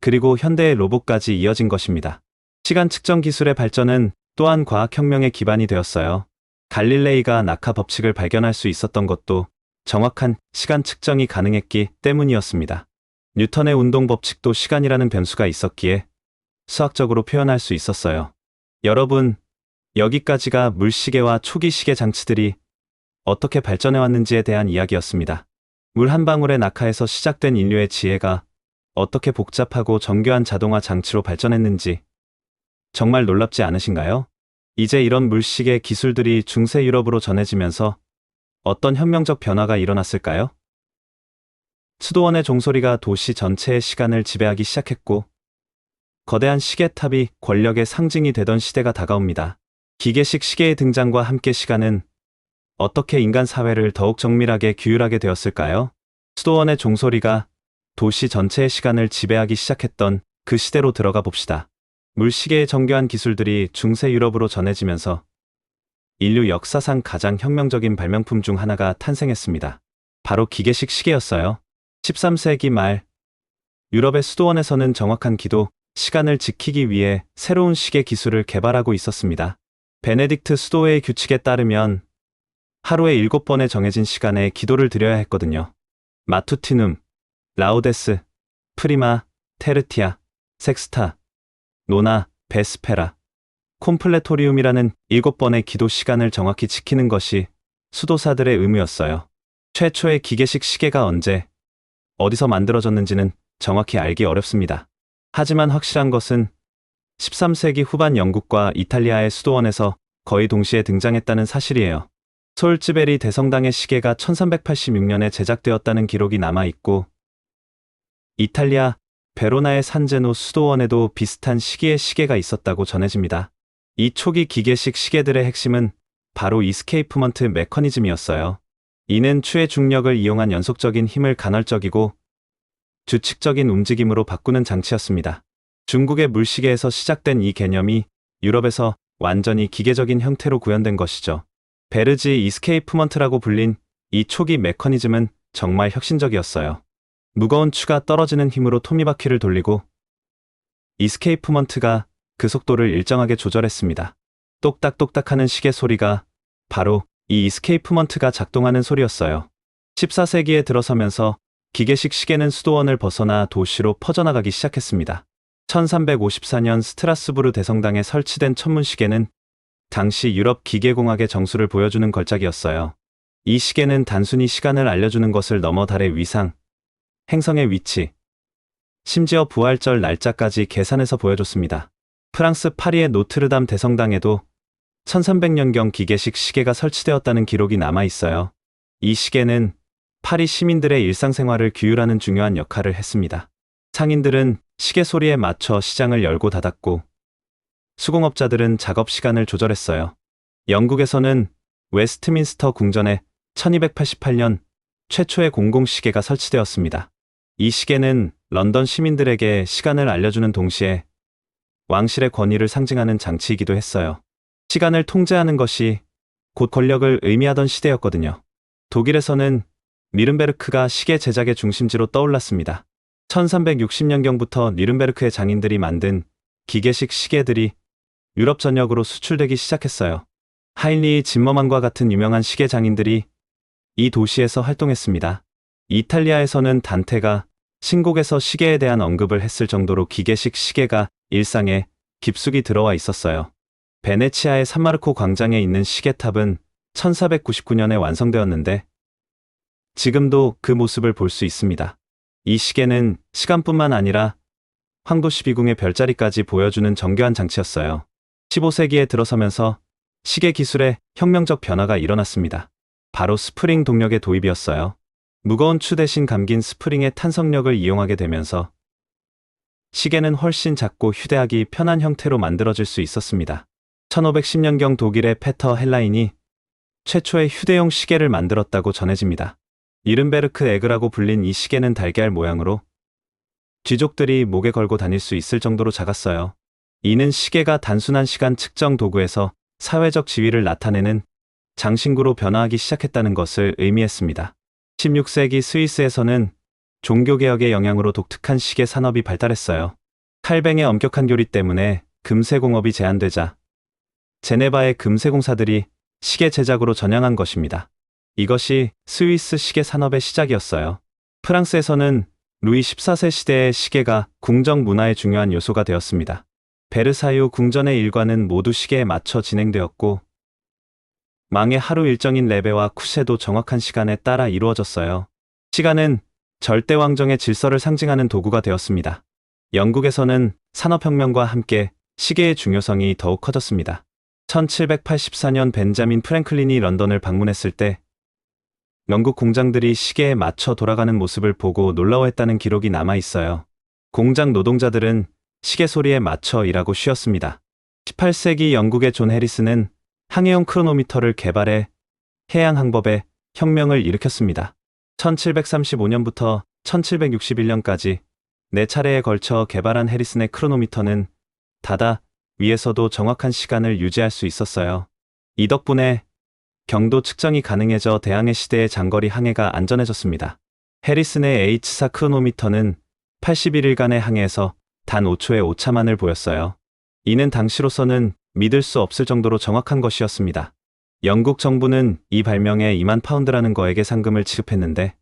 그리고 현대의 로봇까지 이어진 것입니다. 시간 측정 기술의 발전은 또한 과학혁명의 기반이 되었어요. 갈릴레이가 낙하 법칙을 발견할 수 있었던 것도 정확한 시간 측정이 가능했기 때문이었습니다. 뉴턴의 운동 법칙도 시간이라는 변수가 있었기에 수학적으로 표현할 수 있었어요. 여러분, 여기까지가 물시계와 초기 시계 장치들이 어떻게 발전해 왔는지에 대한 이야기였습니다. 물 한 방울의 낙하에서 시작된 인류의 지혜가 어떻게 복잡하고 정교한 자동화 장치로 발전했는지 정말 놀랍지 않으신가요? 이제 이런 물시계 기술들이 중세 유럽으로 전해지면서 어떤 혁명적 변화가 일어났을까요? 수도원의 종소리가 도시 전체의 시간을 지배하기 시작했고, 거대한 시계탑이 권력의 상징이 되던 시대가 다가옵니다. 기계식 시계의 등장과 함께 시간은 어떻게 인간 사회를 더욱 정밀하게 규율하게 되었을까요? 수도원의 종소리가 도시 전체의 시간을 지배하기 시작했던 그 시대로 들어가 봅시다. 물시계의 정교한 기술들이 중세 유럽으로 전해지면서 인류 역사상 가장 혁명적인 발명품 중 하나가 탄생했습니다. 바로 기계식 시계였어요. 13세기 말 유럽의 수도원에서는 정확한 기도, 시간을 지키기 위해 새로운 시계 기술을 개발하고 있었습니다. 베네딕트 수도회의 규칙에 따르면 하루에 7번의 정해진 시간에 기도를 드려야 했거든요. 마투티눔, 라우데스, 프리마, 테르티아, 섹스타, 노나, 베스페라, 콤플레토리움이라는 7번의 기도 시간을 정확히 지키는 것이 수도사들의 의무였어요. 최초의 기계식 시계가 언제, 어디서 만들어졌는지는 정확히 알기 어렵습니다. 하지만 확실한 것은 13세기 후반 영국과 이탈리아의 수도원에서 거의 동시에 등장했다는 사실이에요. 솔츠베리 대성당의 시계가 1386년에 제작되었다는 기록이 남아있고, 이탈리아 베로나의 산제노 수도원에도 비슷한 시기의 시계가 있었다고 전해집니다. 이 초기 기계식 시계들의 핵심은 바로 이스케이프먼트 메커니즘이었어요. 이는 추의 중력을 이용한 연속적인 힘을 간헐적이고 규칙적인 움직임으로 바꾸는 장치였습니다. 중국의 물시계에서 시작된 이 개념이 유럽에서 완전히 기계적인 형태로 구현된 것이죠. 베르지 이스케이프먼트라고 불린 이 초기 메커니즘은 정말 혁신적이었어요. 무거운 추가 떨어지는 힘으로 톱니바퀴를 돌리고 이스케이프먼트가 그 속도를 일정하게 조절했습니다. 똑딱똑딱 하는 시계 소리가 바로 이 이스케이프먼트가 작동하는 소리였어요. 14세기에 들어서면서 기계식 시계는 수도원을 벗어나 도시로 퍼져나가기 시작했습니다. 1354년 스트라스부르 대성당에 설치된 천문시계는 당시 유럽 기계공학의 정수를 보여주는 걸작이었어요. 이 시계는 단순히 시간을 알려주는 것을 넘어 달의 위상, 행성의 위치, 심지어 부활절 날짜까지 계산해서 보여줬습니다. 프랑스 파리의 노트르담 대성당에도 1300년경 기계식 시계가 설치되었다는 기록이 남아있어요. 이 시계는 파리 시민들의 일상생활을 규율하는 중요한 역할을 했습니다. 상인들은 시계 소리에 맞춰 시장을 열고 닫았고, 수공업자들은 작업 시간을 조절했어요. 영국에서는 웨스트민스터 궁전에 1288년 최초의 공공시계가 설치되었습니다. 이 시계는 런던 시민들에게 시간을 알려주는 동시에 왕실의 권위를 상징하는 장치이기도 했어요. 시간을 통제하는 것이 곧 권력을 의미하던 시대였거든요. 독일에서는 뉘른베르크가 시계 제작의 중심지로 떠올랐습니다. 1360년경부터 뉘른베르크의 장인들이 만든 기계식 시계들이 유럽 전역으로 수출되기 시작했어요. 하인리 짐머만과 같은 유명한 시계 장인들이 이 도시에서 활동했습니다. 이탈리아에서는 단테가 신곡에서 시계에 대한 언급을 했을 정도로 기계식 시계가 일상에 깊숙이 들어와 있었어요. 베네치아의 산마르코 광장에 있는 시계탑은 1499년에 완성되었는데 지금도 그 모습을 볼 수 있습니다. 이 시계는 시간뿐만 아니라 황도 12궁의 별자리까지 보여주는 정교한 장치였어요. 15세기에 들어서면서 시계 기술에 혁명적 변화가 일어났습니다. 바로 스프링 동력의 도입이었어요. 무거운 추 대신 감긴 스프링의 탄성력을 이용하게 되면서 시계는 훨씬 작고 휴대하기 편한 형태로 만들어질 수 있었습니다. 1510년경 독일의 페터 헬라인이 최초의 휴대용 시계를 만들었다고 전해집니다. 뉘른베르크 에그라고 불린 이 시계는 달걀 모양으로 귀족들이 목에 걸고 다닐 수 있을 정도로 작았어요. 이는 시계가 단순한 시간 측정 도구에서 사회적 지위를 나타내는 장신구로 변화하기 시작했다는 것을 의미했습니다. 16세기 스위스에서는 종교개혁의 영향으로 독특한 시계 산업이 발달했어요. 칼뱅의 엄격한 교리 때문에 금세공업이 제한되자 제네바의 금세공사들이 시계 제작으로 전향한 것입니다. 이것이 스위스 시계 산업의 시작이었어요. 프랑스에서는 루이 14세 시대의 시계가 궁정 문화의 중요한 요소가 되었습니다. 베르사유 궁전의 일과는 모두 시계에 맞춰 진행되었고 망의 하루 일정인 레베와 쿠셰도 정확한 시간에 따라 이루어졌어요. 시간은 절대왕정의 질서를 상징하는 도구가 되었습니다. 영국에서는 산업혁명과 함께 시계의 중요성이 더욱 커졌습니다. 1784년 벤자민 프랭클린이 런던을 방문했을 때 영국 공장들이 시계에 맞춰 돌아가는 모습을 보고 놀라워했다는 기록이 남아 있어요. 공장 노동자들은 시계 소리에 맞춰 일하고 쉬었습니다. 18세기 영국의 존 해리스는 항해용 크로노미터를 개발해 해양 항법에 혁명을 일으켰습니다. 1735년부터 1761년까지 4차례에 걸쳐 개발한 해리슨의 크로노미터는 바다 위에서도 정확한 시간을 유지할 수 있었어요. 이 덕분에 경도 측정이 가능해져 대항해 시대의 장거리 항해가 안전해졌습니다. 해리슨의 H4 크로노미터는 81일간의 항해에서 단 5초의 오차만을 보였어요. 이는 당시로서는 믿을 수 없을 정도로 정확한 것이었습니다. 영국 정부는 이 발명에 2만 파운드라는 거액의 상금을 지급했는데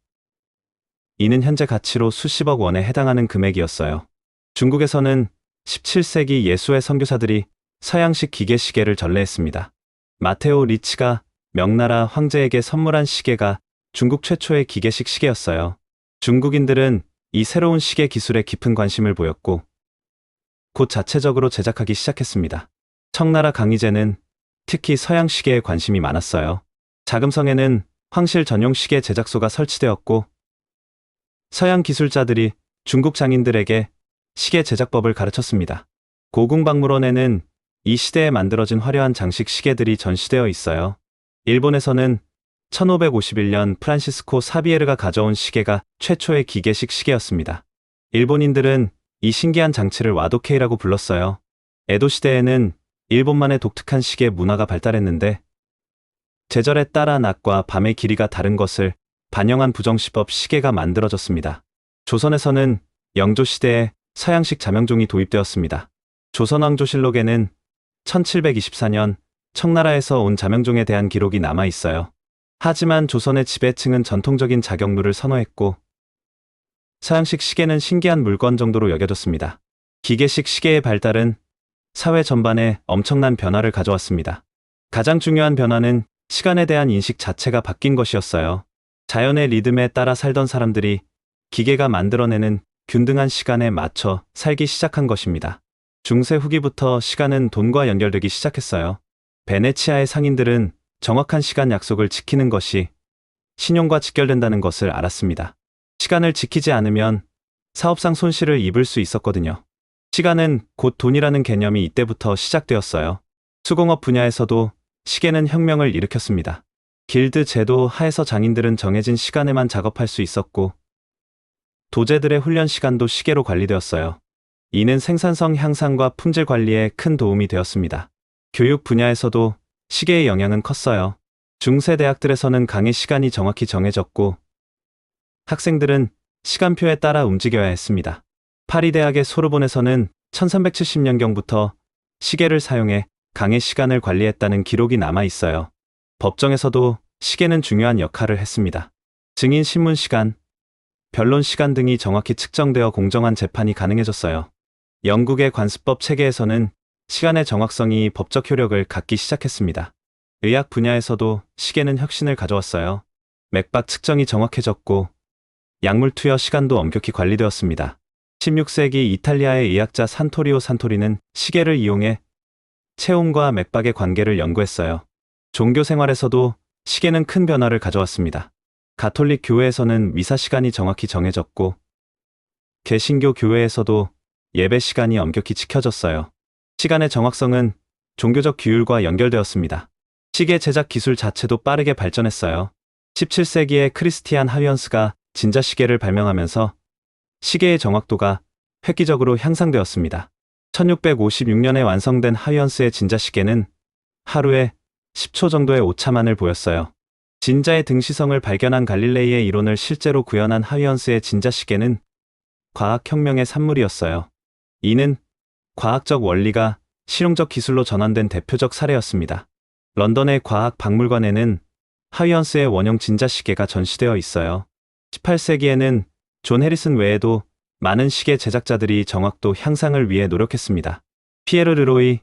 이는 현재 가치로 수십억 원에 해당하는 금액이었어요. 중국에서는 17세기 예수의 선교사들이 서양식 기계 시계를 전래했습니다. 마테오 리치가 명나라 황제에게 선물한 시계가 중국 최초의 기계식 시계였어요. 중국인들은 이 새로운 시계 기술에 깊은 관심을 보였고 곧 자체적으로 제작하기 시작했습니다. 청나라 강희제는 특히 서양 시계에 관심이 많았어요. 자금성에는 황실 전용 시계 제작소가 설치되었고 서양 기술자들이 중국 장인들에게 시계 제작법을 가르쳤습니다. 고궁박물원에는 이 시대에 만들어진 화려한 장식 시계들이 전시되어 있어요. 일본에서는 1551년 프란시스코 사비에르가 가져온 시계가 최초의 기계식 시계였습니다. 일본인들은 이 신기한 장치를 와도케이라고 불렀어요. 에도 시대에는 일본만의 독특한 시계 문화가 발달했는데 제절에 따라 낮과 밤의 길이가 다른 것을 반영한 부정시법 시계가 만들어졌습니다. 조선에서는 영조 시대에 서양식 자명종이 도입되었습니다. 조선왕조실록에는 1724년 청나라에서 온 자명종에 대한 기록이 남아 있어요. 하지만 조선의 지배층은 전통적인 자격루를 선호했고 서양식 시계는 신기한 물건 정도로 여겨졌습니다. 기계식 시계의 발달은 사회 전반에 엄청난 변화를 가져왔습니다. 가장 중요한 변화는 시간에 대한 인식 자체가 바뀐 것이었어요. 자연의 리듬에 따라 살던 사람들이 기계가 만들어내는 균등한 시간에 맞춰 살기 시작한 것입니다. 중세 후기부터 시간은 돈과 연결되기 시작했어요. 베네치아의 상인들은 정확한 시간 약속을 지키는 것이 신용과 직결된다는 것을 알았습니다. 시간을 지키지 않으면 사업상 손실을 입을 수 있었거든요. 시간은 곧 돈이라는 개념이 이때부터 시작되었어요. 수공업 분야에서도 시계는 혁명을 일으켰습니다. 길드 제도 하에서 장인들은 정해진 시간에만 작업할 수 있었고, 도제들의 훈련 시간도 시계로 관리되었어요. 이는 생산성 향상과 품질 관리에 큰 도움이 되었습니다. 교육 분야에서도 시계의 영향은 컸어요. 중세 대학들에서는 강의 시간이 정확히 정해졌고, 학생들은 시간표에 따라 움직여야 했습니다. 파리 대학의 소르본에서는 1370년경부터 시계를 사용해 강의 시간을 관리했다는 기록이 남아 있어요. 법정에서도 시계는 중요한 역할을 했습니다. 증인 신문 시간, 변론 시간 등이 정확히 측정되어 공정한 재판이 가능해졌어요. 영국의 관습법 체계에서는 시간의 정확성이 법적 효력을 갖기 시작했습니다. 의학 분야에서도 시계는 혁신을 가져왔어요. 맥박 측정이 정확해졌고, 약물 투여 시간도 엄격히 관리되었습니다. 16세기 이탈리아의 의학자 산토리오 산토리는 시계를 이용해 체온과 맥박의 관계를 연구했어요. 종교 생활에서도 시계는 큰 변화를 가져왔습니다. 가톨릭 교회에서는 미사 시간이 정확히 정해졌고, 개신교 교회에서도 예배 시간이 엄격히 지켜졌어요. 시간의 정확성은 종교적 규율과 연결되었습니다. 시계 제작 기술 자체도 빠르게 발전했어요. 17세기에 크리스티안 하위언스가 진자시계를 발명하면서 시계의 정확도가 획기적으로 향상되었습니다. 1656년에 완성된 하위언스의 진자시계는 하루에 10초 정도의 오차만을 보였어요. 진자의 등시성을 발견한 갈릴레이의 이론을 실제로 구현한 하위언스의 진자시계는 과학혁명의 산물이었어요. 이는 과학적 원리가 실용적 기술로 전환된 대표적 사례였습니다. 런던의 과학박물관에는 하위언스의 원형 진자시계가 전시되어 있어요. 18세기에는 존 해리슨 외에도 많은 시계 제작자들이 정확도 향상을 위해 노력했습니다. 피에르 르로이,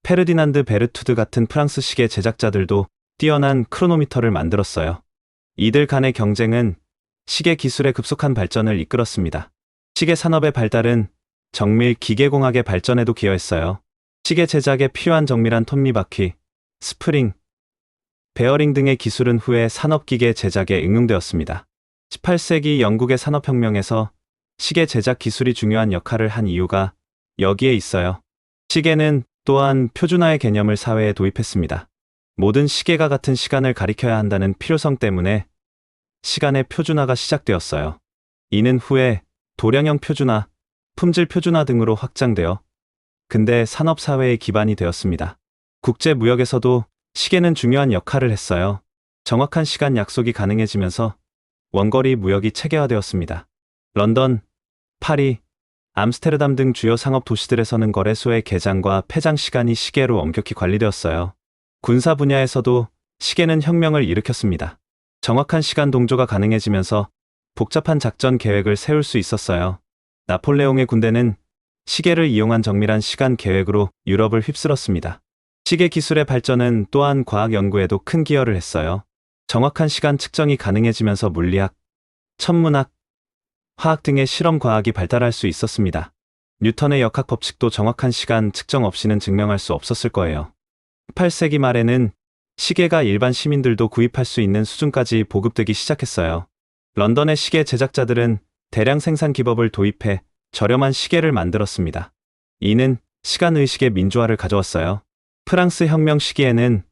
페르디난드 베르투드 같은 프랑스 시계 제작자들도 뛰어난 크로노미터를 만들었어요. 이들 간의 경쟁은 시계 기술의 급속한 발전을 이끌었습니다. 시계 산업의 발달은 정밀 기계공학의 발전에도 기여했어요. 시계 제작에 필요한 정밀한 톱니바퀴, 스프링, 베어링 등의 기술은 후에 산업기계 제작에 응용되었습니다. 18세기 영국의 산업혁명에서 시계 제작 기술이 중요한 역할을 한 이유가 여기에 있어요. 시계는 또한 표준화의 개념을 사회에 도입했습니다. 모든 시계가 같은 시간을 가리켜야 한다는 필요성 때문에 시간의 표준화가 시작되었어요. 이는 후에 도량형 표준화, 품질 표준화 등으로 확장되어 근대 산업사회의 기반이 되었습니다. 국제무역에서도 시계는 중요한 역할을 했어요. 정확한 시간 약속이 가능해지면서 원거리 무역이 체계화되었습니다. 런던, 파리, 암스테르담 등 주요 상업 도시들에서는 거래소의 개장과 폐장 시간이 시계로 엄격히 관리되었어요. 군사 분야에서도 시계는 혁명을 일으켰습니다. 정확한 시간 동조가 가능해지면서 복잡한 작전 계획을 세울 수 있었어요. 나폴레옹의 군대는 시계를 이용한 정밀한 시간 계획으로 유럽을 휩쓸었습니다. 시계 기술의 발전은 또한 과학 연구에도 큰 기여를 했어요. 정확한 시간 측정이 가능해지면서 물리학, 천문학, 화학 등의 실험 과학이 발달할 수 있었습니다. 뉴턴의 역학 법칙도 정확한 시간 측정 없이는 증명할 수 없었을 거예요. 18세기 말에는 시계가 일반 시민들도 구입할 수 있는 수준까지 보급되기 시작했어요. 런던의 시계 제작자들은 대량 생산 기법을 도입해 저렴한 시계를 만들었습니다. 이는 시간의식의 민주화를 가져왔어요. 프랑스 혁명 시기에는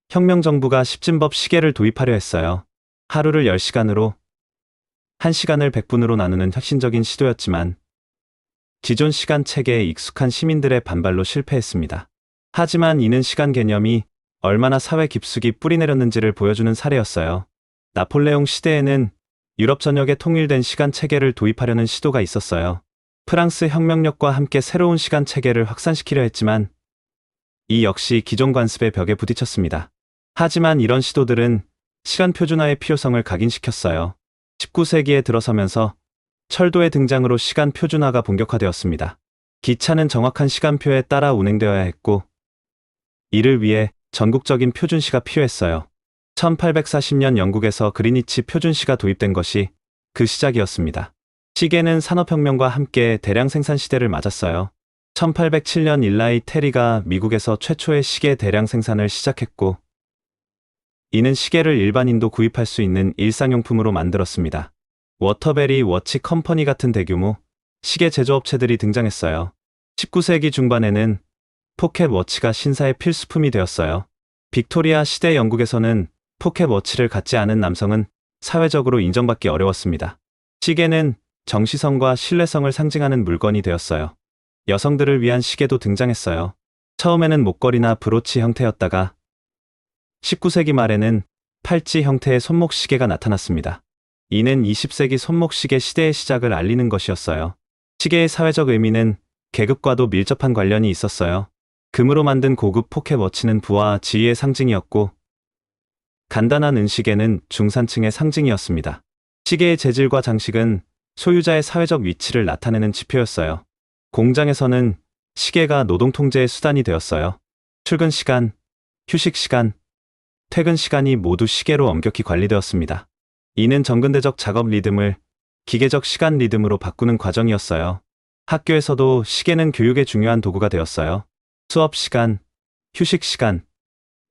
혁명 정부가 십진법 시계를 도입하려 했어요. 하루를 10시간으로 1시간을 100분으로 나누는 혁신적인 시도였지만 기존 시간 체계에 익숙한 시민들의 반발로 실패했습니다. 하지만 이는 시간 개념이 얼마나 사회 깊숙이 뿌리내렸는지를 보여주는 사례였어요. 나폴레옹 시대에는 유럽 전역에 통일된 시간 체계를 도입하려는 시도가 있었어요. 프랑스 혁명력과 함께 새로운 시간 체계를 확산시키려 했지만 이 역시 기존 관습의 벽에 부딪혔습니다. 하지만 이런 시도들은 시간 표준화의 필요성을 각인시켰어요. 19세기에 들어서면서 철도의 등장으로 시간 표준화가 본격화되었습니다. 기차는 정확한 시간표에 따라 운행되어야 했고 이를 위해 전국적인 표준시가 필요했어요. 1840년 영국에서 그리니치 표준시가 도입된 것이 그 시작이었습니다. 시계는 산업혁명과 함께 대량 생산 시대를 맞았어요. 1807년 일라이 테리가 미국에서 최초의 시계 대량 생산을 시작했고 이는 시계를 일반인도 구입할 수 있는 일상용품으로 만들었습니다. 워터베리 워치 컴퍼니 같은 대규모 시계 제조업체들이 등장했어요. 19세기 중반에는 포켓 워치가 신사의 필수품이 되었어요. 빅토리아 시대 영국에서는 포켓워치를 갖지 않은 남성은 사회적으로 인정받기 어려웠습니다. 시계는 정시성과 신뢰성을 상징하는 물건이 되었어요. 여성들을 위한 시계도 등장했어요. 처음에는 목걸이나 브로치 형태였다가 19세기 말에는 팔찌 형태의 손목 시계가 나타났습니다. 이는 20세기 손목 시계 시대의 시작을 알리는 것이었어요. 시계의 사회적 의미는 계급과도 밀접한 관련이 있었어요. 금으로 만든 고급 포켓워치는 부와 지위의 상징이었고, 간단한 은시계는 중산층의 상징이었습니다. 시계의 재질과 장식은 소유자의 사회적 위치를 나타내는 지표였어요. 공장에서는 시계가 노동 통제의 수단이 되었어요. 출근 시간, 휴식 시간, 퇴근 시간이 모두 시계로 엄격히 관리되었습니다. 이는 정근대적 작업 리듬을 기계적 시간 리듬으로 바꾸는 과정이었어요. 학교에서도 시계는 교육의 중요한 도구가 되었어요. 수업 시간, 휴식 시간,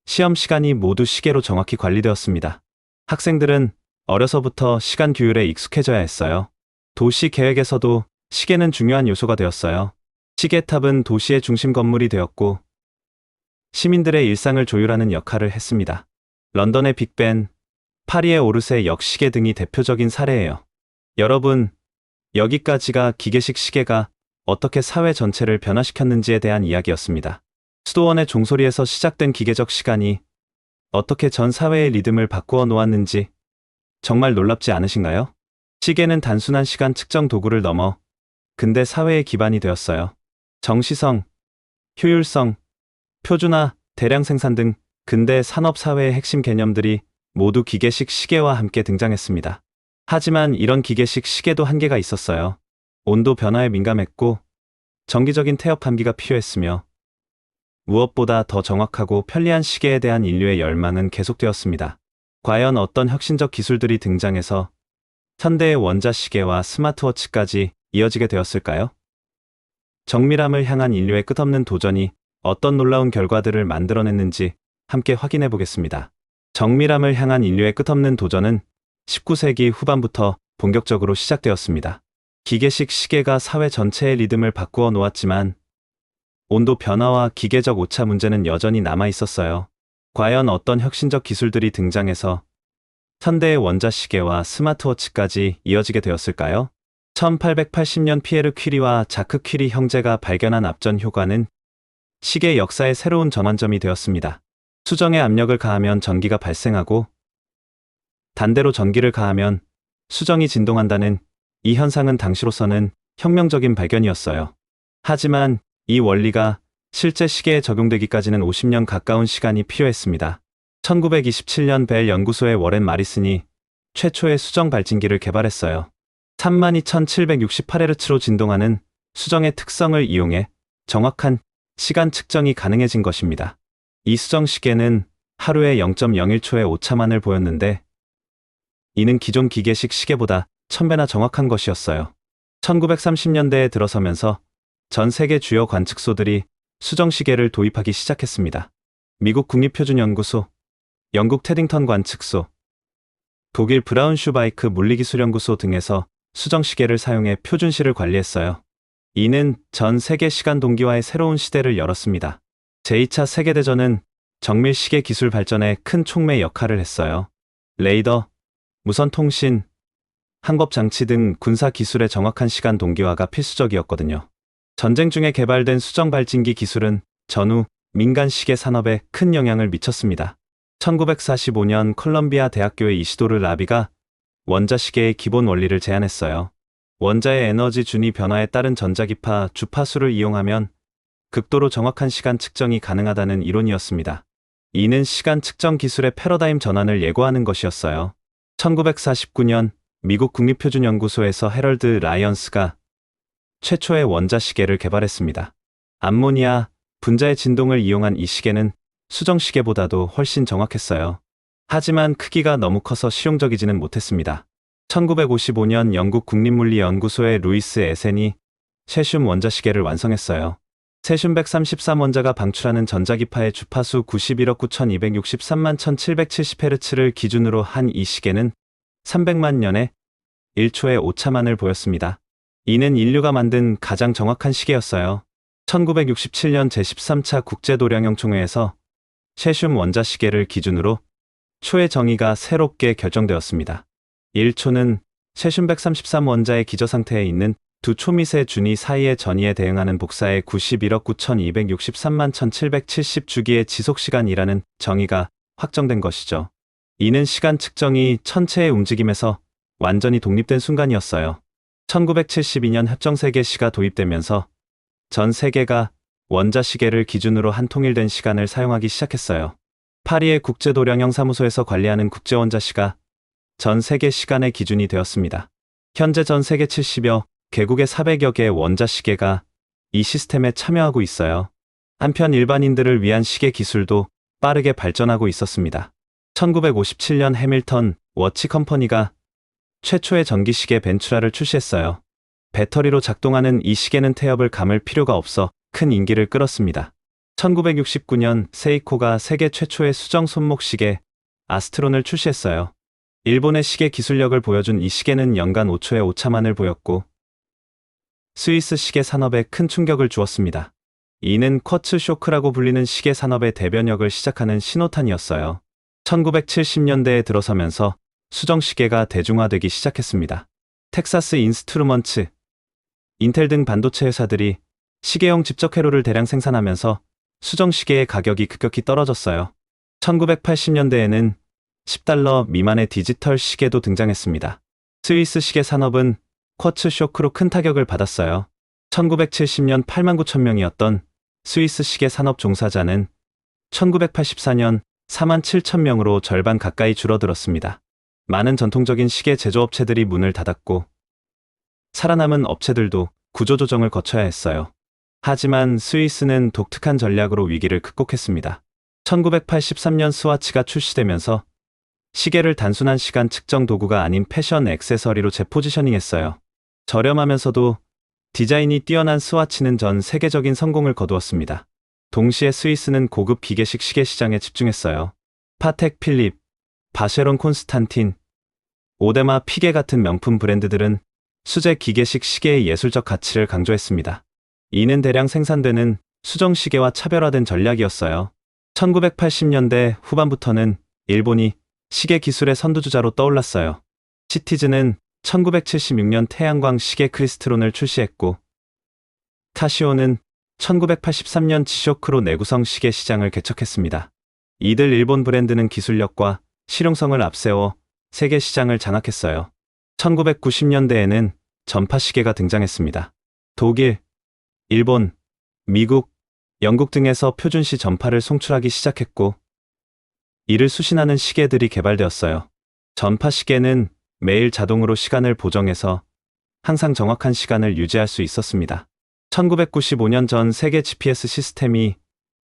시험 시간이 모두 시계로 정확히 관리되었습니다. 학생들은 어려서부터 시간 규율에 익숙해져야 했어요. 도시 계획에서도 시계는 중요한 요소가 되었어요. 시계탑은 도시의 중심 건물이 되었고, 시민들의 일상을 조율하는 역할을 했습니다. 런던의 빅벤, 파리의 오르세 역시계 등이 대표적인 사례예요. 여러분, 여기까지가 기계식 시계가 어떻게 사회 전체를 변화시켰는지에 대한 이야기였습니다. 수도원의 종소리에서 시작된 기계적 시간이 어떻게 전 사회의 리듬을 바꾸어 놓았는지 정말 놀랍지 않으신가요? 시계는 단순한 시간 측정 도구를 넘어 근대 사회의 기반이 되었어요. 정시성, 효율성, 표준화, 대량 생산 등 근대 산업 사회의 핵심 개념들이 모두 기계식 시계와 함께 등장했습니다. 하지만 이런 기계식 시계도 한계가 있었어요. 온도 변화에 민감했고 정기적인 태엽 감기가 필요했으며 무엇보다 더 정확하고 편리한 시계에 대한 인류의 열망은 계속되었습니다. 과연 어떤 혁신적 기술들이 등장해서 현대의 원자시계와 스마트워치까지 이어지게 되었을까요? 정밀함을 향한 인류의 끝없는 도전이 어떤 놀라운 결과들을 만들어냈는지 함께 확인해 보겠습니다. 정밀함을 향한 인류의 끝없는 도전은 19세기 후반부터 본격적으로 시작되었습니다. 기계식 시계가 사회 전체의 리듬을 바꾸어 놓았지만 온도 변화와 기계적 오차 문제는 여전히 남아 있었어요. 과연 어떤 혁신적 기술들이 등장해서 현대의 원자시계와 스마트워치까지 이어지게 되었을까요? 1880년 피에르 퀴리와 자크 퀴리 형제가 발견한 압전 효과는 시계 역사의 새로운 전환점이 되었습니다. 수정에 압력을 가하면 전기가 발생하고 반대로 전기를 가하면 수정이 진동한다는 이 현상은 당시로서는 혁명적인 발견이었어요. 하지만 이 원리가 실제 시계에 적용되기까지는 50년 가까운 시간이 필요했습니다. 1927년 벨 연구소의 워렌 마리슨이 최초의 수정 발진기를 개발했어요. 32,768Hz로 진동하는 수정의 특성을 이용해 정확한 시간 측정이 가능해진 것입니다. 이 수정 시계는 하루에 0.01초의 오차만을 보였는데 이는 기존 기계식 시계보다 1000배나 정확한 것이었어요. 1930년대에 들어서면서 전 세계 주요 관측소들이 수정 시계를 도입하기 시작했습니다. 미국 국립표준연구소, 영국 테딩턴 관측소, 독일 브라운슈바이크 물리기술연구소 등에서 수정 시계를 사용해 표준시를 관리했어요. 이는 전 세계 시간 동기화의 새로운 시대를 열었습니다. 제2차 세계대전은 정밀 시계 기술 발전에 큰 촉매 역할을 했어요. 레이더, 무선 통신, 항법 장치 등 군사 기술의 정확한 시간 동기화가 필수적이었거든요. 전쟁 중에 개발된 수정 발진기 기술은 전후 민간 시계 산업에 큰 영향을 미쳤습니다. 1945년 컬럼비아 대학교의 이시도르 라비가 원자시계의 기본 원리를 제안했어요. 원자의 에너지 준위 변화에 따른 전자기파 주파수를 이용하면 극도로 정확한 시간 측정이 가능하다는 이론이었습니다. 이는 시간 측정 기술의 패러다임 전환을 예고하는 것이었어요. 1949년 미국 국립표준연구소에서 해럴드 라이언스가 최초의 원자시계를 개발했습니다. 암모니아, 분자의 진동을 이용한 이 시계는 수정 시계보다도 훨씬 정확했어요. 하지만 크기가 너무 커서 실용적이지는 못했습니다. 1955년 영국 국립물리연구소의 루이스 에센이 세슘 원자시계를 완성했어요. 세슘 133원자가 방출하는 전자기파의 주파수 91억 9263만 1770Hz를 기준으로 한 이 시계는 300만 년에 1초의 오차만을 보였습니다. 이는 인류가 만든 가장 정확한 시계였어요. 1967년 제13차 국제도량형총회에서 세슘 원자시계를 기준으로 초의 정의가 새롭게 결정되었습니다. 1초는 쇠슌 133 원자의 기저 상태에 있는 두 초미세 준위 사이의 전위에 대응하는 복사의 91억 9263만 1770주기의 지속시간이라는 정의가 확정된 것이죠. 이는 시간 측정이 천체의 움직임에서 완전히 독립된 순간이었어요. 1972년 협정세계시가 도입되면서 전 세계가 원자시계를 기준으로 한 통일된 시간을 사용하기 시작했어요. 파리의 국제도량형사무소에서 관리하는 국제원자시가 전 세계 시간의 기준이 되었습니다. 현재 전 세계 70여 개국의 400여 개의 원자시계가 이 시스템에 참여하고 있어요. 한편 일반인들을 위한 시계 기술도 빠르게 발전하고 있었습니다. 1957년 해밀턴 워치 컴퍼니가 최초의 전기시계 벤츄라를 출시했어요. 배터리로 작동하는 이 시계는 태엽을 감을 필요가 없어 큰 인기를 끌었습니다. 1969년 세이코가 세계 최초의 수정 손목시계 아스트론을 출시했어요. 일본의 시계 기술력을 보여준 이 시계는 연간 5초의 오차만을 보였고 스위스 시계 산업에 큰 충격을 주었습니다. 이는 쿼츠 쇼크라고 불리는 시계 산업의 대변혁을 시작하는 신호탄이었어요. 1970년대에 들어서면서 수정시계가 대중화되기 시작했습니다. 텍사스 인스트루먼츠, 인텔 등 반도체 회사들이 시계용 집적 회로를 대량 생산하면서 수정시계의 가격이 급격히 떨어졌어요. 1980년대에는 $10 미만의 디지털 시계도 등장했습니다. 스위스 시계 산업은 쿼츠 쇼크로 큰 타격을 받았어요. 1970년 8만 9천 명이었던 스위스 시계 산업 종사자는 1984년 4만 7천 명으로 절반 가까이 줄어들었습니다. 많은 전통적인 시계 제조업체들이 문을 닫았고 살아남은 업체들도 구조조정을 거쳐야 했어요. 하지만 스위스는 독특한 전략으로 위기를 극복했습니다. 1983년 스와치가 출시되면서 시계를 단순한 시간 측정 도구가 아닌 패션 액세서리로 재포지셔닝했어요. 저렴하면서도 디자인이 뛰어난 스와치는 전 세계적인 성공을 거두었습니다. 동시에 스위스는 고급 기계식 시계 시장에 집중했어요. 파텍 필립, 바쉐론 콘스탄틴, 오데마 피게 같은 명품 브랜드들은 수제 기계식 시계의 예술적 가치를 강조했습니다. 이는 대량 생산되는 수정 시계와 차별화된 전략이었어요. 1980년대 후반부터는 일본이 시계 기술의 선두주자로 떠올랐어요. 시티즈는 1976년 태양광 시계 크리스트론을 출시했고 카시오는 1983년 지쇼크로 내구성 시계 시장을 개척했습니다. 이들 일본 브랜드는 기술력과 실용성을 앞세워 세계 시장을 장악했어요. 1990년대에는 전파 시계가 등장했습니다. 독일, 일본, 미국, 영국 등에서 표준시 전파를 송출하기 시작했고 이를 수신하는 시계들이 개발되었어요. 전파 시계는 매일 자동으로 시간을 보정해서 항상 정확한 시간을 유지할 수 있었습니다. 1995년 전 세계 GPS 시스템이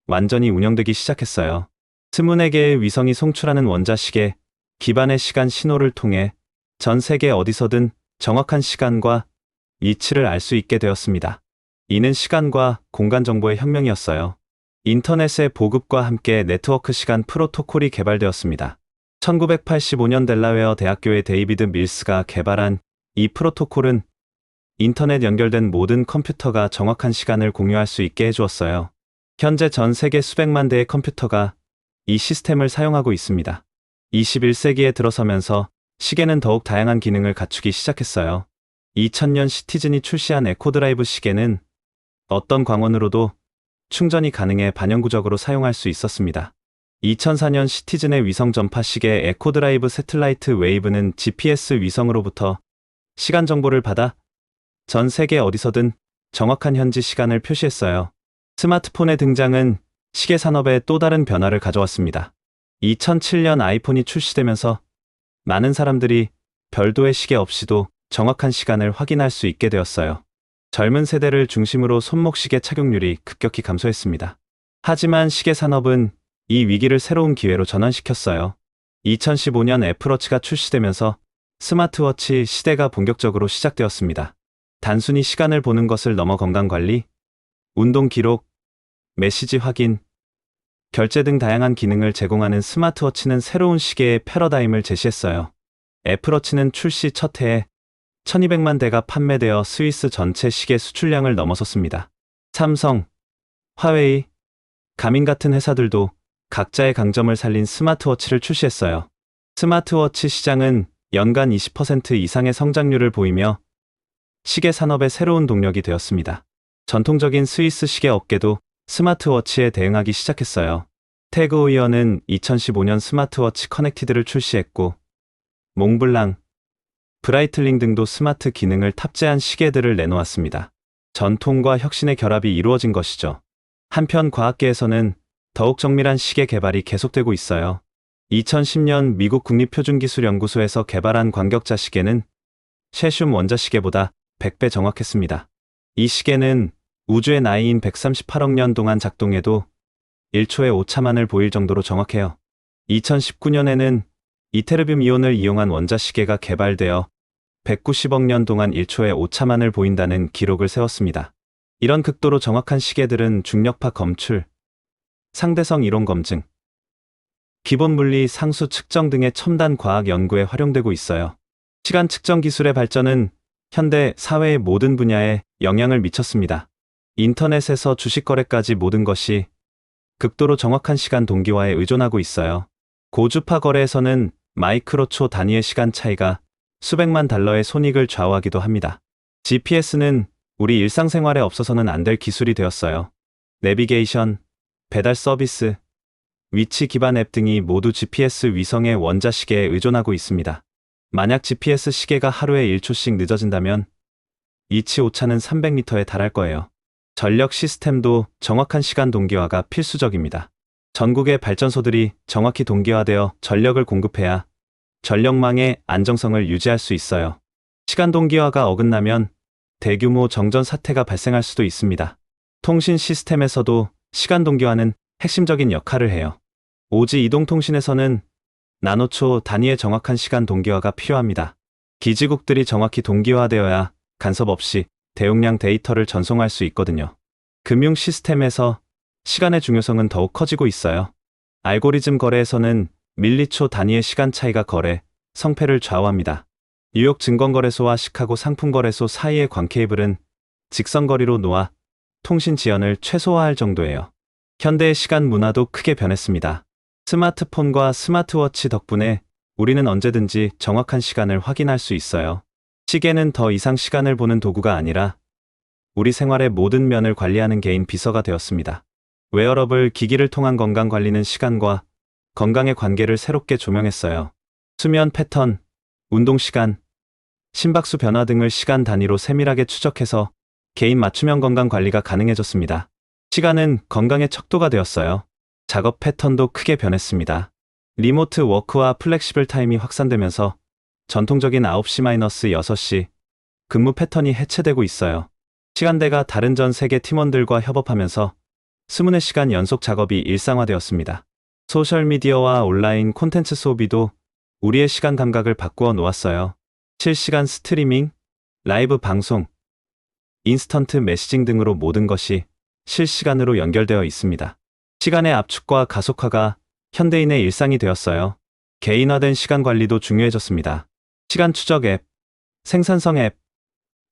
완전히 운영되기 시작했어요. 24개의 위성이 송출하는 원자시계 기반의 시간 신호를 통해 전 세계 어디서든 정확한 시간과 위치를 알 수 있게 되었습니다. 이는 시간과 공간 정보의 혁명이었어요. 인터넷의 보급과 함께 네트워크 시간 프로토콜이 개발되었습니다. 1985년 델라웨어 대학교의 데이비드 밀스가 개발한 이 프로토콜은 인터넷 연결된 모든 컴퓨터가 정확한 시간을 공유할 수 있게 해주었어요. 현재 전 세계 수백만 대의 컴퓨터가 이 시스템을 사용하고 있습니다. 21세기에 들어서면서 시계는 더욱 다양한 기능을 갖추기 시작했어요. 2000년 시티즌이 출시한 에코드라이브 시계는 어떤 광원으로도 충전이 가능해 반영구적으로 사용할 수 있었습니다. 2004년 시티즌의 위성 전파 시계 에코드라이브 새틀라이트 웨이브는 GPS 위성으로부터 시간 정보를 받아 전 세계 어디서든 정확한 현지 시간을 표시했어요. 스마트폰의 등장은 시계 산업에 또 다른 변화를 가져왔습니다. 2007년 아이폰이 출시되면서 많은 사람들이 별도의 시계 없이도 정확한 시간을 확인할 수 있게 되었어요. 젊은 세대를 중심으로 손목시계 착용률이 급격히 감소했습니다. 하지만 시계 산업은 이 위기를 새로운 기회로 전환시켰어요. 2015년 애플워치가 출시되면서 스마트워치 시대가 본격적으로 시작되었습니다. 단순히 시간을 보는 것을 넘어 건강관리, 운동 기록, 메시지 확인, 결제 등 다양한 기능을 제공하는 스마트워치는 새로운 시계의 패러다임을 제시했어요. 애플워치는 출시 첫 해에 1200만 대가 판매되어 스위스 전체 시계 수출량을 넘어섰습니다. 삼성, 화웨이, 가민 같은 회사들도 각자의 강점을 살린 스마트워치를 출시했어요. 스마트워치 시장은 연간 20% 이상의 성장률을 보이며 시계 산업의 새로운 동력이 되었습니다. 전통적인 스위스 시계 업계도 스마트워치에 대응하기 시작했어요. 태그 호이어는 2015년 스마트워치 커넥티드를 출시했고, 몽블랑, 브라이틀링 등도 스마트 기능을 탑재한 시계들을 내놓았습니다. 전통과 혁신의 결합이 이루어진 것이죠. 한편 과학계에서는 더욱 정밀한 시계 개발이 계속되고 있어요. 2010년 미국 국립표준기술연구소에서 개발한 광격자 시계는 셰슘 원자시계보다 100배 정확했습니다. 이 시계는 우주의 나이인 138억 년 동안 작동해도 1초에 오차만을 보일 정도로 정확해요. 2019년에는 이테르뷴 이온을 이용한 원자시계가 개발되어 190억 년 동안 1초에 오차만을 보인다는 기록을 세웠습니다. 이런 극도로 정확한 시계들은 중력파 검출, 상대성 이론 검증, 기본 물리 상수 측정 등의 첨단 과학 연구에 활용되고 있어요. 시간 측정 기술의 발전은 현대 사회의 모든 분야에 영향을 미쳤습니다. 인터넷에서 주식 거래까지 모든 것이 극도로 정확한 시간 동기화에 의존하고 있어요. 고주파 거래에서는 마이크로초 단위의 시간 차이가 수백만 달러의 손익을 좌우하기도 합니다. GPS는 우리 일상생활에 없어서는 안 될 기술이 되었어요. 내비게이션, 배달 서비스, 위치 기반 앱 등이 모두 GPS 위성의 원자시계에 의존하고 있습니다. 만약 GPS 시계가 하루에 1초씩 늦어진다면 이치 오차는 300m에 달할 거예요. 전력 시스템도 정확한 시간 동기화가 필수적입니다. 전국의 발전소들이 정확히 동기화되어 전력을 공급해야 전력망의 안정성을 유지할 수 있어요. 시간 동기화가 어긋나면 대규모 정전 사태가 발생할 수도 있습니다. 통신 시스템에서도 시간 동기화는 핵심적인 역할을 해요. 오지 이동통신에서는 나노초 단위의 정확한 시간 동기화가 필요합니다. 기지국들이 정확히 동기화되어야 간섭 없이 대용량 데이터를 전송할 수 있거든요. 금융 시스템에서 시간의 중요성은 더욱 커지고 있어요. 알고리즘 거래에서는 밀리초 단위의 시간 차이가 거래, 성패를 좌우합니다. 뉴욕 증권거래소와 시카고 상품거래소 사이의 광케이블은 직선거리로 놓아 통신 지연을 최소화할 정도예요. 현대의 시간 문화도 크게 변했습니다. 스마트폰과 스마트워치 덕분에 우리는 언제든지 정확한 시간을 확인할 수 있어요. 시계는 더 이상 시간을 보는 도구가 아니라 우리 생활의 모든 면을 관리하는 개인 비서가 되었습니다. 웨어러블 기기를 통한 건강 관리는 시간과 건강의 관계를 새롭게 조명했어요. 수면 패턴, 운동 시간, 심박수 변화 등을 시간 단위로 세밀하게 추적해서 개인 맞춤형 건강 관리가 가능해졌습니다. 시간은 건강의 척도가 되었어요. 작업 패턴도 크게 변했습니다. 리모트 워크와 플렉시블 타임이 확산되면서 전통적인 9시-6시 근무 패턴이 해체되고 있어요. 시간대가 다른 전 세계 팀원들과 협업하면서 24시간 연속 작업이 일상화되었습니다. 소셜미디어와 온라인 콘텐츠 소비도 우리의 시간 감각을 바꾸어 놓았어요. 실시간 스트리밍, 라이브 방송, 인스턴트 메시징 등으로 모든 것이 실시간으로 연결되어 있습니다. 시간의 압축과 가속화가 현대인의 일상이 되었어요. 개인화된 시간 관리도 중요해졌습니다. 시간 추적 앱, 생산성 앱,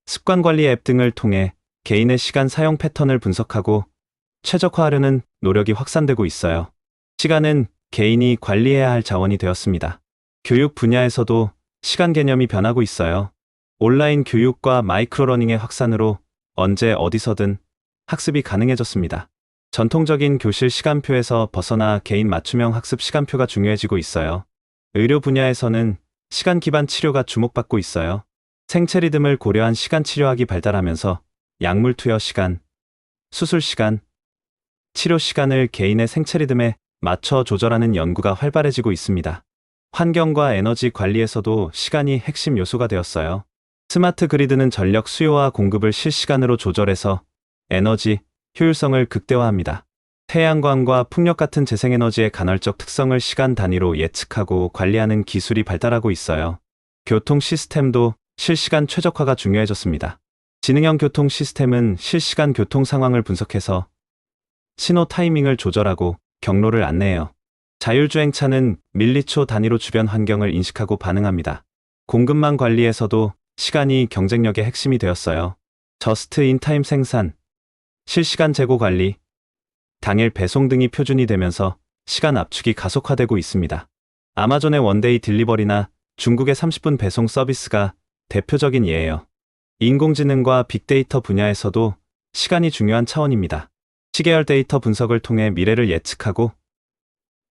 습관 관리 앱 등을 통해 개인의 시간 사용 패턴을 분석하고 최적화하려는 노력이 확산되고 있어요. 시간은 개인이 관리해야 할 자원이 되었습니다. 교육 분야에서도 시간 개념이 변하고 있어요. 온라인 교육과 마이크로러닝의 확산으로 언제 어디서든 학습이 가능해졌습니다. 전통적인 교실 시간표에서 벗어나 개인 맞춤형 학습 시간표가 중요해지고 있어요. 의료 분야에서는 시간 기반 치료가 주목받고 있어요. 생체 리듬을 고려한 시간 치료학이 발달하면서 약물 투여 시간, 수술 시간, 치료 시간을 개인의 생체 리듬에 맞춰 조절하는 연구가 활발해지고 있습니다. 환경과 에너지 관리에서도 시간이 핵심 요소가 되었어요. 스마트 그리드는 전력 수요와 공급을 실시간으로 조절해서 에너지 효율성을 극대화합니다. 태양광과 풍력 같은 재생에너지의 간헐적 특성을 시간 단위로 예측하고 관리하는 기술이 발달하고 있어요. 교통 시스템도 실시간 최적화가 중요해졌습니다. 지능형 교통 시스템은 실시간 교통 상황을 분석해서 신호 타이밍을 조절하고 경로를 안내해요. 자율주행차는 밀리초 단위로 주변 환경을 인식하고 반응합니다. 공급망 관리에서도 시간이 경쟁력의 핵심이 되었어요. 저스트 인타임 생산, 실시간 재고 관리, 당일 배송 등이 표준이 되면서 시간 압축이 가속화되고 있습니다. 아마존의 원데이 딜리버리나 중국의 30분 배송 서비스가 대표적인 예예요. 인공지능과 빅데이터 분야에서도 시간이 중요한 차원입니다. 시계열 데이터 분석을 통해 미래를 예측하고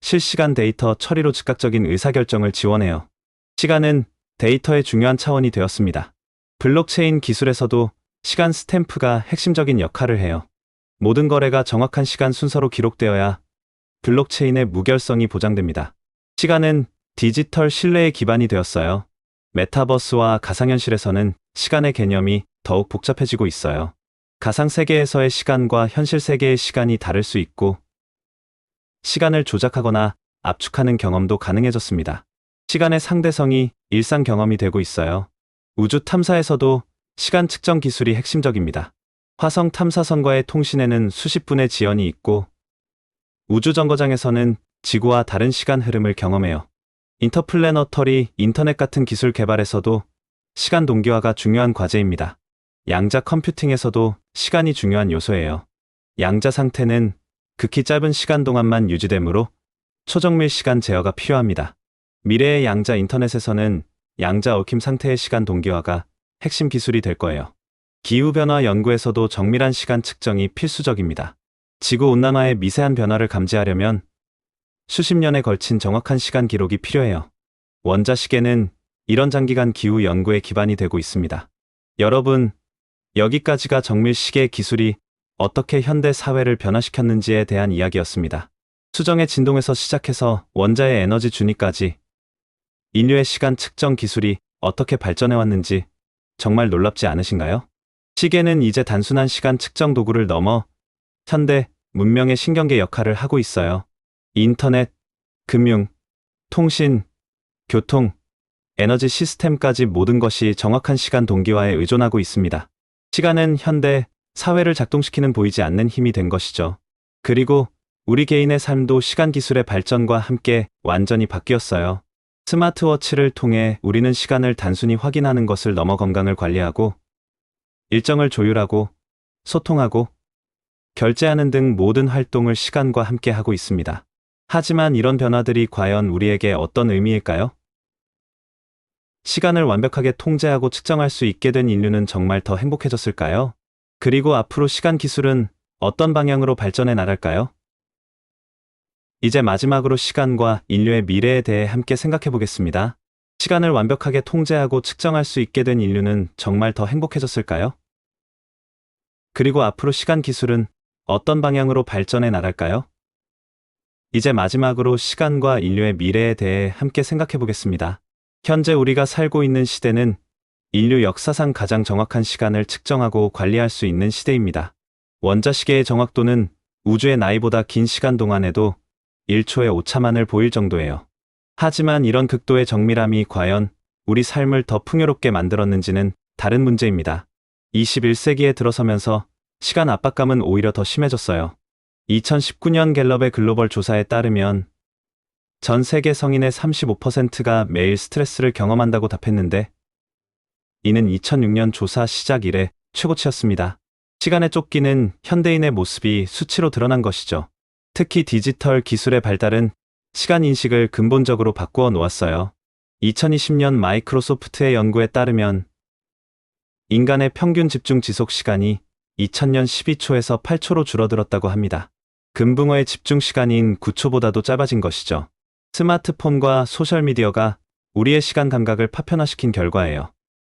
실시간 데이터 처리로 즉각적인 의사결정을 지원해요. 시간은 데이터의 중요한 차원이 되었습니다. 블록체인 기술에서도 시간 스탬프가 핵심적인 역할을 해요. 모든 거래가 정확한 시간 순서로 기록되어야 블록체인의 무결성이 보장됩니다. 시간은 디지털 신뢰의 기반이 되었어요. 메타버스와 가상현실에서는 시간의 개념이 더욱 복잡해지고 있어요. 가상세계에서의 시간과 현실 세계의 시간이 다를 수 있고, 시간을 조작하거나 압축하는 경험도 가능해졌습니다. 시간의 상대성이 일상 경험이 되고 있어요. 우주 탐사에서도 시간 측정 기술이 핵심적입니다. 화성 탐사선과의 통신에는 수십 분의 지연이 있고, 우주정거장에서는 지구와 다른 시간 흐름을 경험해요. 인터플래너터리 인터넷 같은 기술 개발에서도 시간 동기화가 중요한 과제입니다. 양자 컴퓨팅에서도 시간이 중요한 요소예요. 양자 상태는 극히 짧은 시간 동안만 유지되므로 초정밀 시간 제어가 필요합니다. 미래의 양자 인터넷에서는 양자 얽힘 상태의 시간 동기화가 핵심 기술이 될 거예요. 기후변화 연구에서도 정밀한 시간 측정이 필수적입니다. 지구온난화의 미세한 변화를 감지하려면 수십 년에 걸친 정확한 시간 기록이 필요해요. 원자시계는 이런 장기간 기후 연구의 기반이 되고 있습니다. 여러분, 여기까지가 정밀 시계 기술이 어떻게 현대 사회를 변화시켰는지에 대한 이야기였습니다. 수정의 진동에서 시작해서 원자의 에너지 준위까지 인류의 시간 측정 기술이 어떻게 발전해왔는지 정말 놀랍지 않으신가요? 시계는 이제 단순한 시간 측정 도구를 넘어 현대 문명의 신경계 역할을 하고 있어요. 인터넷, 금융, 통신, 교통, 에너지 시스템까지 모든 것이 정확한 시간 동기화에 의존하고 있습니다. 시간은 현대 사회를 작동시키는 보이지 않는 힘이 된 것이죠. 그리고 우리 개인의 삶도 시간 기술의 발전과 함께 완전히 바뀌었어요. 스마트워치를 통해 우리는 시간을 단순히 확인하는 것을 넘어 건강을 관리하고, 일정을 조율하고, 소통하고, 결제하는 등 모든 활동을 시간과 함께 하고 있습니다. 하지만 이런 변화들이 과연 우리에게 어떤 의미일까요? 시간을 완벽하게 통제하고 측정할 수 있게 된 인류는 정말 더 행복해졌을까요? 그리고 앞으로 시간 기술은 어떤 방향으로 발전해 나갈까요? 이제 마지막으로 시간과 인류의 미래에 대해 함께 생각해 보겠습니다. 시간을 완벽하게 통제하고 측정할 수 있게 된 인류는 정말 더 행복해졌을까요? 그리고 앞으로 시간 기술은 어떤 방향으로 발전해 나갈까요? 이제 마지막으로 시간과 인류의 미래에 대해 함께 생각해 보겠습니다. 현재 우리가 살고 있는 시대는 인류 역사상 가장 정확한 시간을 측정하고 관리할 수 있는 시대입니다. 원자시계의 정확도는 우주의 나이보다 긴 시간 동안에도 1초의 오차만을 보일 정도예요. 하지만 이런 극도의 정밀함이 과연 우리 삶을 더 풍요롭게 만들었는지는 다른 문제입니다. 21세기에 들어서면서 시간 압박감은 오히려 더 심해졌어요. 2019년 갤럽의 글로벌 조사에 따르면 전 세계 성인의 35%가 매일 스트레스를 경험한다고 답했는데, 이는 2006년 조사 시작 이래 최고치였습니다. 시간에 쫓기는 현대인의 모습이 수치로 드러난 것이죠. 특히 디지털 기술의 발달은 시간 인식을 근본적으로 바꾸어 놓았어요. 2020년 마이크로소프트의 연구에 따르면 인간의 평균 집중 지속 시간이 2000년 12초에서 8초로 줄어들었다고 합니다. 금붕어의 집중 시간인 9초보다도 짧아진 것이죠. 스마트폰과 소셜미디어가 우리의 시간 감각을 파편화시킨 결과예요.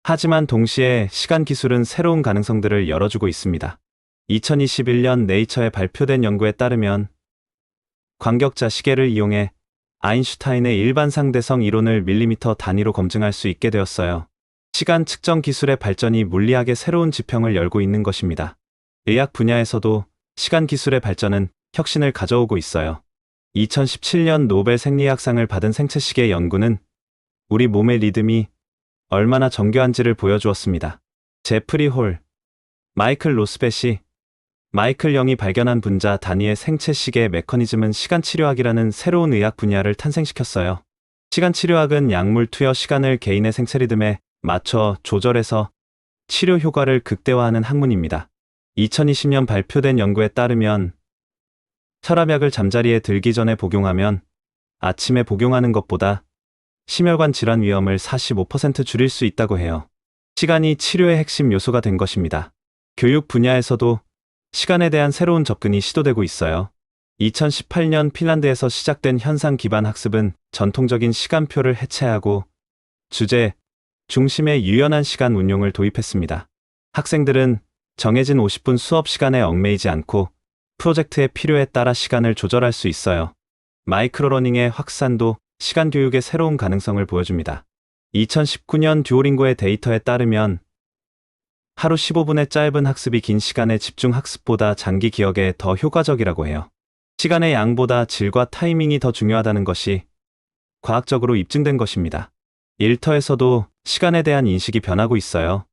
하지만 동시에 시간 기술은 새로운 가능성들을 열어주고 있습니다. 2021년 네이처에 발표된 연구에 따르면 광격자 시계를 이용해 아인슈타인의 일반상대성 이론을 밀리미터 단위로 검증할 수 있게 되었어요. 시간 측정 기술의 발전이 물리학의 새로운 지평을 열고 있는 것입니다. 의학 분야에서도 시간 기술의 발전은 혁신을 가져오고 있어요. 2017년 노벨 생리학상을 받은 생체시계 연구는 우리 몸의 리듬이 얼마나 정교한지를 보여주었습니다. 제프리 홀, 마이클 로스벳이 마이클 영이 발견한 분자 단위의 생체시계 메커니즘은 시간치료학이라는 새로운 의학 분야를 탄생시켰어요. 시간치료학은 약물 투여 시간을 개인의 생체 리듬에 맞춰 조절해서 치료 효과를 극대화하는 학문입니다. 2020년 발표된 연구에 따르면 혈압약을 잠자리에 들기 전에 복용하면 아침에 복용하는 것보다 심혈관 질환 위험을 45% 줄일 수 있다고 해요. 시간이 치료의 핵심 요소가 된 것입니다. 교육 분야에서도 시간에 대한 새로운 접근이 시도되고 있어요. 2018년 핀란드에서 시작된 현상 기반 학습은 전통적인 시간표를 해체하고 주제 중심의 유연한 시간 운용을 도입했습니다. 학생들은 정해진 50분 수업 시간에 얽매이지 않고 프로젝트의 필요에 따라 시간을 조절할 수 있어요. 마이크로러닝의 확산도 시간 교육의 새로운 가능성을 보여줍니다. 2019년 듀오링고의 데이터에 따르면 하루 15분의 짧은 학습이 긴 시간의 집중 학습보다 장기 기억에 더 효과적이라고 해요. 시간의 양보다 질과 타이밍이 더 중요하다는 것이 과학적으로 입증된 것입니다. 일터에서도 시간에 대한 인식이 변하고 있어요.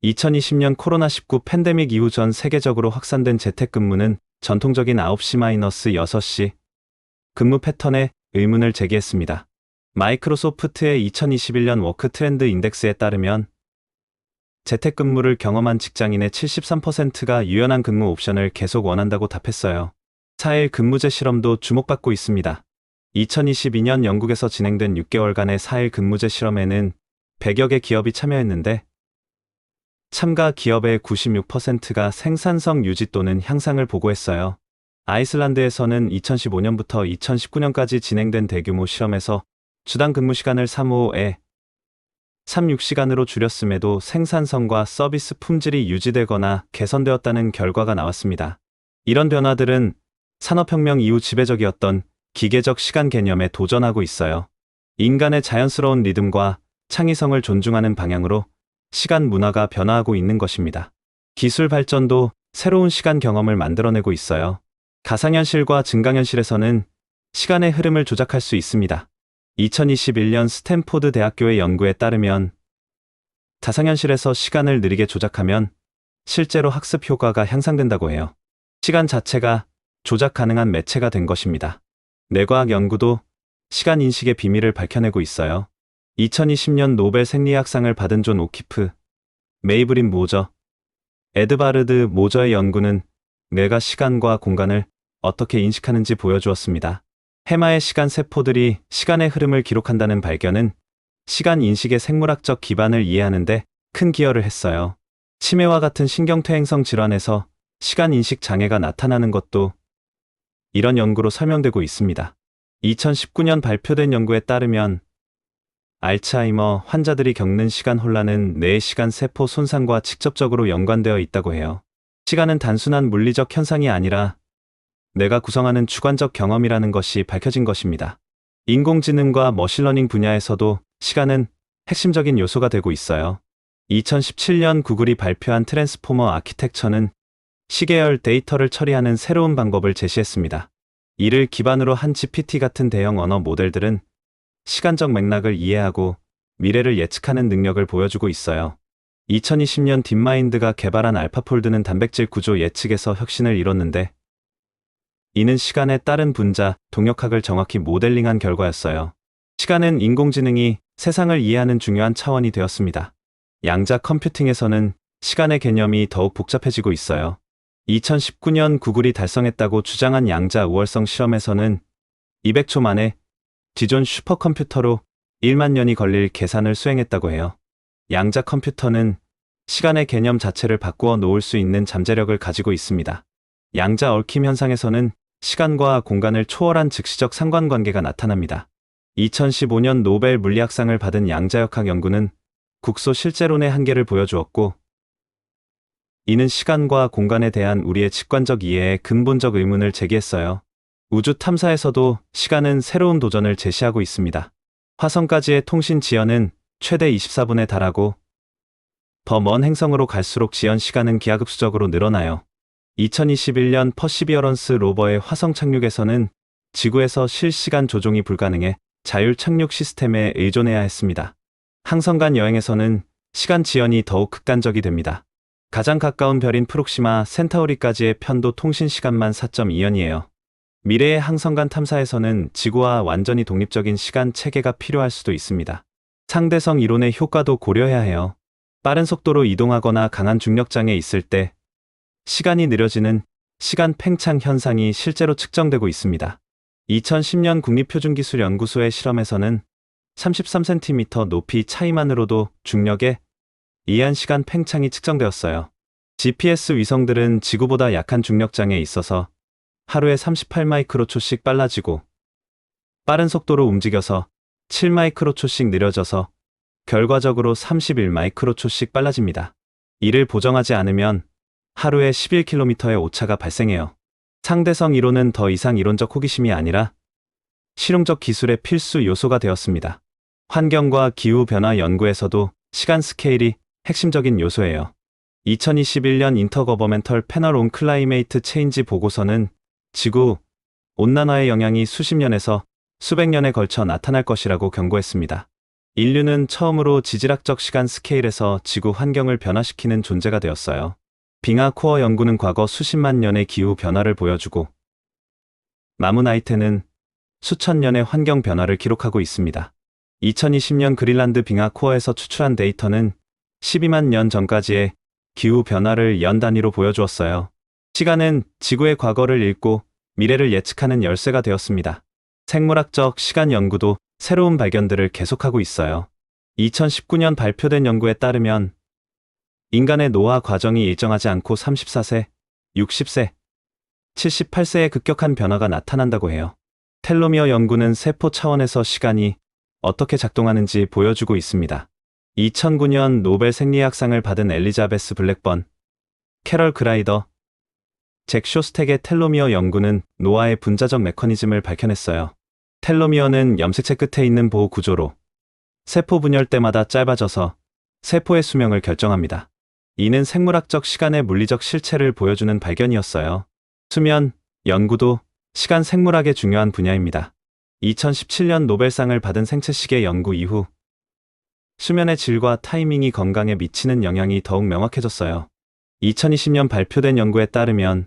2020년 코로나19 팬데믹 이후 전 세계적으로 확산된 재택근무는 전통적인 9시-6시 근무 패턴에 의문을 제기했습니다. 마이크로소프트의 2021년 워크 트렌드 인덱스에 따르면 재택근무를 경험한 직장인의 73%가 유연한 근무 옵션을 계속 원한다고 답했어요. 4일 근무제 실험도 주목받고 있습니다. 2022년 영국에서 진행된 6개월간의 4일 근무제 실험에는 100여 개 기업이 참여했는데 참가 기업의 96%가 생산성 유지 또는 향상을 보고했어요. 아이슬란드에서는 2015년부터 2019년까지 진행된 대규모 실험에서 주당 근무 시간을 3-5에 3-6시간으로 줄였음에도 생산성과 서비스 품질이 유지되거나 개선되었다는 결과가 나왔습니다. 이런 변화들은 산업혁명 이후 지배적이었던 기계적 시간 개념에 도전하고 있어요. 인간의 자연스러운 리듬과 창의성을 존중하는 방향으로 시간 문화가 변화하고 있는 것입니다. 기술 발전도 새로운 시간 경험을 만들어내고 있어요. 가상현실과 증강현실에서는 시간의 흐름을 조작할 수 있습니다. 2021년 스탠포드 대학교의 연구에 따르면 가상현실에서 시간을 느리게 조작하면 실제로 학습 효과가 향상된다고 해요. 시간 자체가 조작 가능한 매체가 된 것입니다. 뇌과학 연구도 시간 인식의 비밀을 밝혀내고 있어요. 2020년 노벨 생리학상을 받은 존 오키프, 메이블린 모저, 에드바르드 모저의 연구는 뇌가 시간과 공간을 어떻게 인식하는지 보여주었습니다. 해마의 시간 세포들이 시간의 흐름을 기록한다는 발견은 시간 인식의 생물학적 기반을 이해하는 데 큰 기여를 했어요. 치매와 같은 신경퇴행성 질환에서 시간 인식 장애가 나타나는 것도 이런 연구로 설명되고 있습니다. 2019년 발표된 연구에 따르면 알츠하이머 환자들이 겪는 시간 혼란은 뇌의 시간 세포 손상과 직접적으로 연관되어 있다고 해요. 시간은 단순한 물리적 현상이 아니라 뇌가 구성하는 주관적 경험이라는 것이 밝혀진 것입니다. 인공지능과 머신러닝 분야에서도 시간은 핵심적인 요소가 되고 있어요. 2017년 구글이 발표한 트랜스포머 아키텍처는 시계열 데이터를 처리하는 새로운 방법을 제시했습니다. 이를 기반으로 한 GPT 같은 대형 언어 모델들은 시간적 맥락을 이해하고 미래를 예측하는 능력을 보여주고 있어요. 2020년 딥마인드가 개발한 알파폴드는 단백질 구조 예측에서 혁신을 이뤘는데 이는 시간에 따른 분자, 동역학을 정확히 모델링한 결과였어요. 시간은 인공지능이 세상을 이해하는 중요한 차원이 되었습니다. 양자 컴퓨팅에서는 시간의 개념이 더욱 복잡해지고 있어요. 2019년 구글이 달성했다고 주장한 양자 우월성 실험에서는 200초 만에 기존 슈퍼컴퓨터로 1만 년이 걸릴 계산을 수행했다고 해요. 양자 컴퓨터는 시간의 개념 자체를 바꾸어 놓을 수 있는 잠재력을 가지고 있습니다. 양자 얽힘 현상에서는 시간과 공간을 초월한 즉시적 상관관계가 나타납니다. 2015년 노벨 물리학상을 받은 양자역학 연구는 국소 실제론의 한계를 보여주었고 이는 시간과 공간에 대한 우리의 직관적 이해에 근본적 의문을 제기했어요. 우주 탐사에서도 시간은 새로운 도전을 제시하고 있습니다. 화성까지의 통신 지연은 최대 24분에 달하고 더 먼 행성으로 갈수록 지연 시간은 기하급수적으로 늘어나요. 2021년 퍼시비어런스 로버의 화성 착륙에서는 지구에서 실시간 조종이 불가능해 자율 착륙 시스템에 의존해야 했습니다. 항성 간 여행에서는 시간 지연이 더욱 극단적이 됩니다. 가장 가까운 별인 프록시마 센타우리까지의 편도 통신 시간만 4.2년이에요. 미래의 항성 간 탐사에서는 지구와 완전히 독립적인 시간 체계가 필요할 수도 있습니다. 상대성 이론의 효과도 고려해야 해요. 빠른 속도로 이동하거나 강한 중력장에 있을 때 시간이 느려지는 시간 팽창 현상이 실제로 측정되고 있습니다. 2010년 국립표준기술연구소의 실험에서는 33cm 높이 차이만으로도 중력에 의한 시간 팽창이 측정되었어요. GPS 위성들은 지구보다 약한 중력장에 있어서 하루에 38마이크로초씩 빨라지고 빠른 속도로 움직여서 7마이크로초씩 느려져서 결과적으로 31마이크로초씩 빨라집니다. 이를 보정하지 않으면 하루에 11km의 오차가 발생해요. 상대성 이론은 더 이상 이론적 호기심이 아니라 실용적 기술의 필수 요소가 되었습니다. 환경과 기후 변화 연구에서도 시간 스케일이 핵심적인 요소예요. 2021년 인터거버멘털 패널 온 클라이메이트 체인지 보고서는 지구 온난화의 영향이 수십 년에서 수백 년에 걸쳐 나타날 것이라고 경고했습니다. 인류는 처음으로 지질학적 시간 스케일에서 지구 환경을 변화시키는 존재가 되었어요. 빙하 코어 연구는 과거 수십만 년의 기후 변화를 보여주고 마문아이테는 수천 년의 환경 변화를 기록하고 있습니다. 2020년 그린란드 빙하 코어에서 추출한 데이터는 12만 년 전까지의 기후 변화를 연 단위로 보여주었어요. 시간은 지구의 과거를 읽고 미래를 예측하는 열쇠가 되었습니다. 생물학적 시간 연구도 새로운 발견들을 계속하고 있어요. 2019년 발표된 연구에 따르면 인간의 노화 과정이 일정하지 않고 34세, 60세, 78세에 급격한 변화가 나타난다고 해요. 텔로미어 연구는 세포 차원에서 시간이 어떻게 작동하는지 보여주고 있습니다. 2009년 노벨 생리학상을 받은 엘리자베스 블랙번, 캐럴 그라이더, 잭 쇼스텍의 텔로미어 연구는 노화의 분자적 메커니즘을 밝혀냈어요. 텔로미어는 염색체 끝에 있는 보호 구조로 세포 분열 때마다 짧아져서 세포의 수명을 결정합니다. 이는 생물학적 시간의 물리적 실체를 보여주는 발견이었어요. 수면 연구도 시간 생물학의 중요한 분야입니다. 2017년 노벨상을 받은 생체시계 연구 이후 수면의 질과 타이밍이 건강에 미치는 영향이 더욱 명확해졌어요. 2020년 발표된 연구에 따르면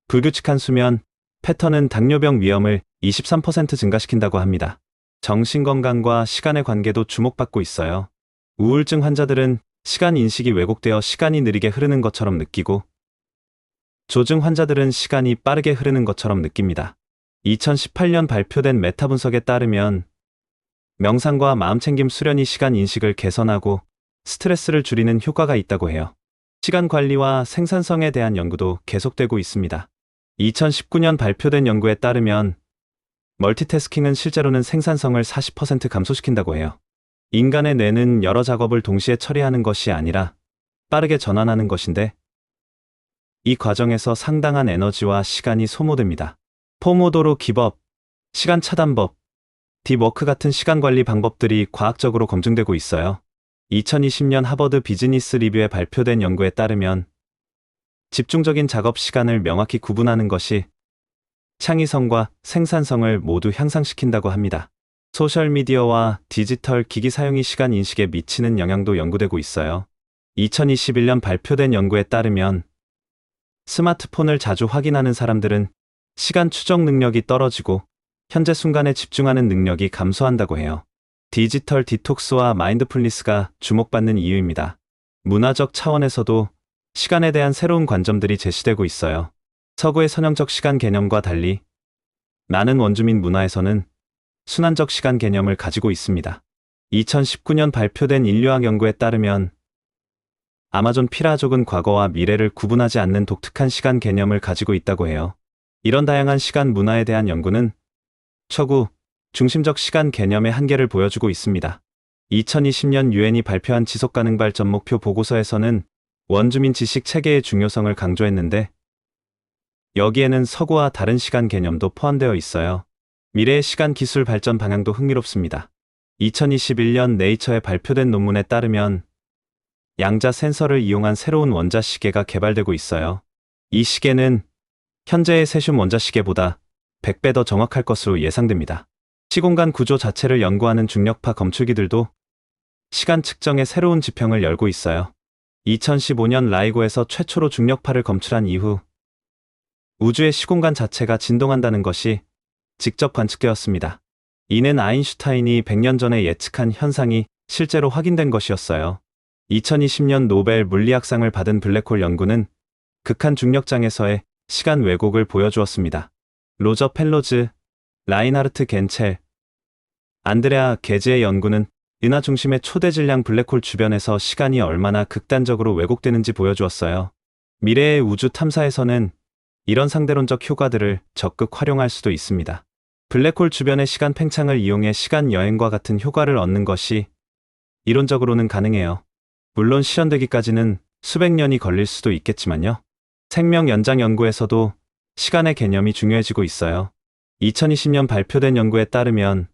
불규칙한 수면 패턴은 당뇨병 위험을 23% 증가시킨다고 합니다. 정신건강과 시간의 관계도 주목받고 있어요. 우울증 환자들은 시간 인식이 왜곡되어 시간이 느리게 흐르는 것처럼 느끼고 조증 환자들은 시간이 빠르게 흐르는 것처럼 느낍니다. 2018년 발표된 메타 분석에 따르면 명상과 마음챙김 수련이 시간 인식을 개선하고 스트레스를 줄이는 효과가 있다고 해요. 시간 관리와 생산성에 대한 연구도 계속되고 있습니다. 2019년 발표된 연구에 따르면 멀티태스킹은 실제로는 생산성을 40% 감소시킨다고 해요. 인간의 뇌는 여러 작업을 동시에 처리하는 것이 아니라 빠르게 전환하는 것인데 이 과정에서 상당한 에너지와 시간이 소모됩니다. 포모도로 기법, 시간 차단법, 딥워크 같은 시간 관리 방법들이 과학적으로 검증되고 있어요. 2020년 하버드 비즈니스 리뷰에 발표된 연구에 따르면 집중적인 작업 시간을 명확히 구분하는 것이 창의성과 생산성을 모두 향상시킨다고 합니다. 소셜미디어와 디지털 기기 사용이 시간 인식에 미치는 영향도 연구되고 있어요. 2021년 발표된 연구에 따르면 스마트폰을 자주 확인하는 사람들은 시간 추적 능력이 떨어지고 현재 순간에 집중하는 능력이 감소한다고 해요. 디지털 디톡스와 마인드풀니스가 주목받는 이유입니다. 문화적 차원에서도 시간에 대한 새로운 관점들이 제시되고 있어요. 서구의 선형적 시간 개념과 달리 많은 원주민 문화에서는 순환적 시간 개념을 가지고 있습니다. 2019년 발표된 인류학 연구에 따르면 아마존 피라족은 과거와 미래를 구분하지 않는 독특한 시간 개념을 가지고 있다고 해요. 이런 다양한 시간 문화에 대한 연구는 초구, 중심적 시간 개념의 한계를 보여주고 있습니다. 2020년 유엔이 발표한 지속가능 발전 목표 보고서에서는 원주민 지식 체계의 중요성을 강조했는데 여기에는 서구와 다른 시간 개념도 포함되어 있어요. 미래의 시간 기술 발전 방향도 흥미롭습니다. 2021년 네이처에 발표된 논문에 따르면 양자 센서를 이용한 새로운 원자 시계가 개발되고 있어요. 이 시계는 현재의 세슘 원자 시계보다 100배 더 정확할 것으로 예상됩니다. 시공간 구조 자체를 연구하는 중력파 검출기들도 시간 측정의 새로운 지평을 열고 있어요. 2015년 라이고에서 최초로 중력파를 검출한 이후 우주의 시공간 자체가 진동한다는 것이 직접 관측되었습니다. 이는 아인슈타인이 100년 전에 예측한 현상이 실제로 확인된 것이었어요. 2020년 노벨 물리학상을 받은 블랙홀 연구는 극한 중력장에서의 시간 왜곡을 보여주었습니다. 로저 펠로즈, 라인하르트 겐첼, 안드레아 게즈의 연구는 은하 중심의 초대 질량 블랙홀 주변에서 시간이 얼마나 극단적으로 왜곡되는지 보여주었어요. 미래의 우주 탐사에서는 이런 상대론적 효과들을 적극 활용할 수도 있습니다. 블랙홀 주변의 시간 팽창을 이용해 시간 여행과 같은 효과를 얻는 것이 이론적으로는 가능해요. 물론 실현되기까지는 수백 년이 걸릴 수도 있겠지만요. 생명 연장 연구에서도 시간의 개념이 중요해지고 있어요. 2020년 발표된 연구에 따르면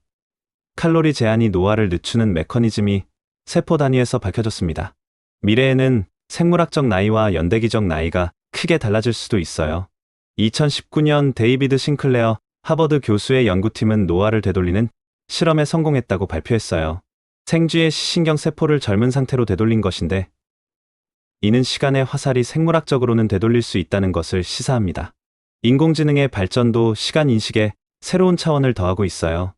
칼로리 제한이 노화를 늦추는 메커니즘이 세포 단위에서 밝혀졌습니다. 미래에는 생물학적 나이와 연대기적 나이가 크게 달라질 수도 있어요. 2019년 데이비드 싱클레어 하버드 교수의 연구팀은 노화를 되돌리는 실험에 성공했다고 발표했어요. 생쥐의 시신경 세포를 젊은 상태로 되돌린 것인데 이는 시간의 화살이 생물학적으로는 되돌릴 수 있다는 것을 시사합니다. 인공지능의 발전도 시간 인식에 새로운 차원을 더하고 있어요.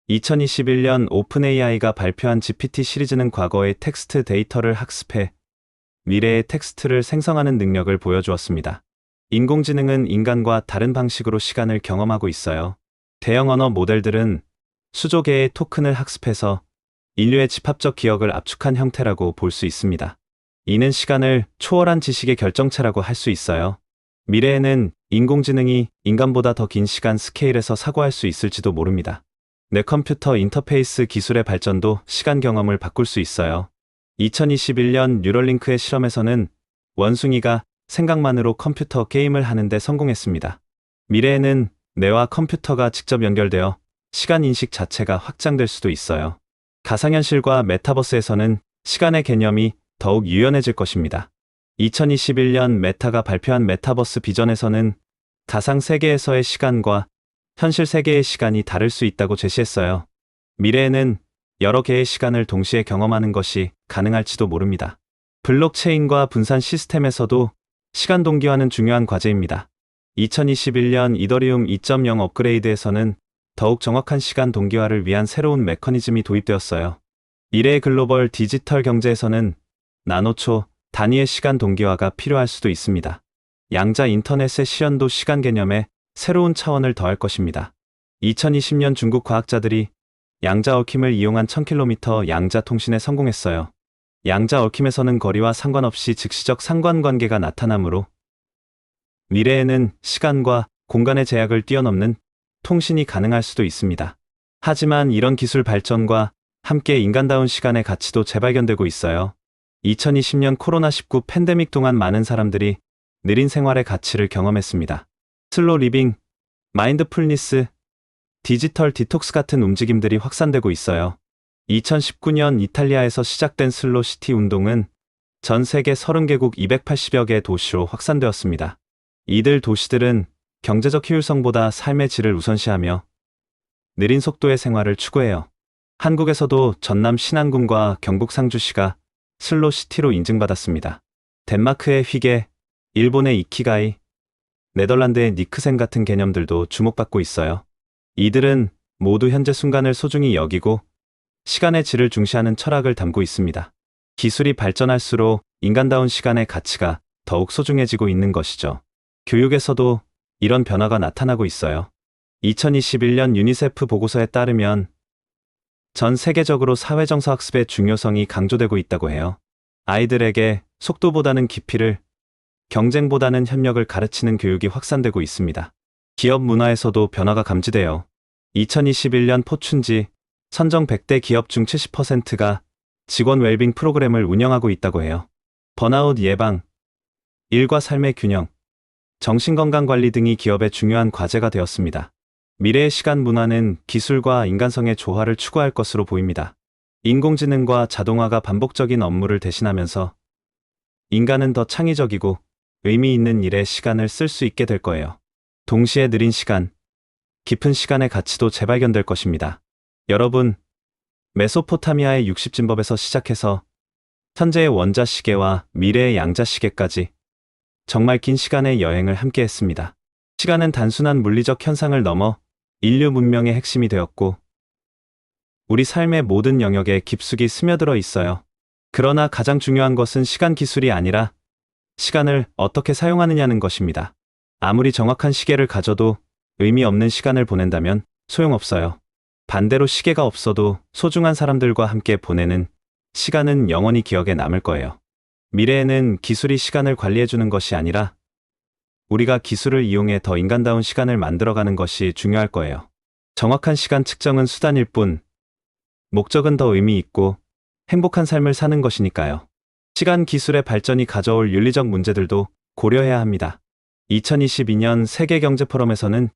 2021년 오픈 AI가 발표한 GPT 시리즈는 과거의 텍스트 데이터를 학습해 미래의 텍스트를 생성하는 능력을 보여주었습니다. 인공지능은 인간과 다른 방식으로 시간을 경험하고 있어요. 대형 언어 모델들은 수조 개의 토큰을 학습해서 인류의 집합적 기억을 압축한 형태라고 볼 수 있습니다. 이는 시간을 초월한 지식의 결정체라고 할 수 있어요. 미래에는 인공지능이 인간보다 더 긴 시간 스케일에서 사고할 수 있을지도 모릅니다. 뇌컴퓨터 인터페이스 기술의 발전도 시간 경험을 바꿀 수 있어요. 2021년 뉴럴링크의 실험에서는 원숭이가 생각만으로 컴퓨터 게임을 하는데 성공했습니다. 미래에는 뇌와 컴퓨터가 직접 연결되어 시간 인식 자체가 확장될 수도 있어요. 가상현실과 메타버스에서는 시간의 개념이 더욱 유연해질 것입니다. 2021년 메타가 발표한 메타버스 비전에서는 가상 세계에서의 시간과 현실 세계의 시간이 다를 수 있다고 제시했어요. 미래에는 여러 개의 시간을 동시에 경험하는 것이 가능할지도 모릅니다. 블록체인과 분산 시스템에서도 시간 동기화는 중요한 과제입니다. 2021년 이더리움 2.0 업그레이드에서는 더욱 정확한 시간 동기화를 위한 새로운 메커니즘이 도입되었어요. 미래의 글로벌 디지털 경제에서는 나노초 단위의 시간 동기화가 필요할 수도 있습니다. 양자 인터넷의 실현도 시간 개념에 새로운 차원을 더할 것입니다. 2020년 중국 과학자들이 양자 얽힘을 이용한 1000km 양자 통신에 성공했어요. 양자 얽힘에서는 거리와 상관없이 즉시적 상관관계가 나타나므로 미래에는 시간과 공간의 제약을 뛰어넘는 통신이 가능할 수도 있습니다. 하지만 이런 기술 발전과 함께 인간다운 시간의 가치도 재발견되고 있어요. 2020년 코로나19 팬데믹 동안 많은 사람들이 느린 생활의 가치를 경험했습니다. 슬로 리빙, 마인드풀니스, 디지털 디톡스 같은 움직임들이 확산되고 있어요. 2019년 이탈리아에서 시작된 슬로 시티 운동은 전 세계 30개국 280여 개 도시로 확산되었습니다. 이들 도시들은 경제적 효율성보다 삶의 질을 우선시하며 느린 속도의 생활을 추구해요. 한국에서도 전남 신안군과 경북 상주시가 슬로 시티로 인증받았습니다. 덴마크의 휘게, 일본의 이키가이, 네덜란드의 니크센 같은 개념들도 주목받고 있어요. 이들은 모두 현재 순간을 소중히 여기고 시간의 질을 중시하는 철학을 담고 있습니다. 기술이 발전할수록 인간다운 시간의 가치가 더욱 소중해지고 있는 것이죠. 교육에서도 이런 변화가 나타나고 있어요. 2021년 유니세프 보고서에 따르면 전 세계적으로 사회정서 학습의 중요성이 강조되고 있다고 해요. 아이들에게 속도보다는 깊이를, 경쟁보다는 협력을 가르치는 교육이 확산되고 있습니다. 기업 문화에서도 변화가 감지돼요. 2021년 포춘지 선정 100대 기업 중 70%가 직원 웰빙 프로그램을 운영하고 있다고 해요. 번아웃 예방, 일과 삶의 균형, 정신건강관리 등이 기업의 중요한 과제가 되었습니다. 미래의 시간 문화는 기술과 인간성의 조화를 추구할 것으로 보입니다. 인공지능과 자동화가 반복적인 업무를 대신하면서 인간은 더 창의적이고 의미 있는 일에 시간을 쓸 수 있게 될 거예요. 동시에 느린 시간, 깊은 시간의 가치도 재발견될 것입니다. 여러분, 메소포타미아의 60진법에서 시작해서 현재의 원자시계와 미래의 양자시계까지 정말 긴 시간의 여행을 함께 했습니다. 시간은 단순한 물리적 현상을 넘어 인류 문명의 핵심이 되었고 우리 삶의 모든 영역에 깊숙이 스며들어 있어요. 그러나 가장 중요한 것은 시간 기술이 아니라 시간을 어떻게 사용하느냐는 것입니다. 아무리 정확한 시계를 가져도 의미 없는 시간을 보낸다면 소용없어요. 반대로 시계가 없어도 소중한 사람들과 함께 보내는 시간은 영원히 기억에 남을 거예요. 미래에는 기술이 시간을 관리해주는 것이 아니라 우리가 기술을 이용해 더 인간다운 시간을 만들어가는 것이 중요할 거예요. 정확한 시간 측정은 수단일 뿐, 목적은 더 의미 있고 행복한 삶을 사는 것이니까요. 시간 기술의 발전이 가져올 윤리적 문제들도 고려해야 합니다. 2022년 세계경제포럼에서는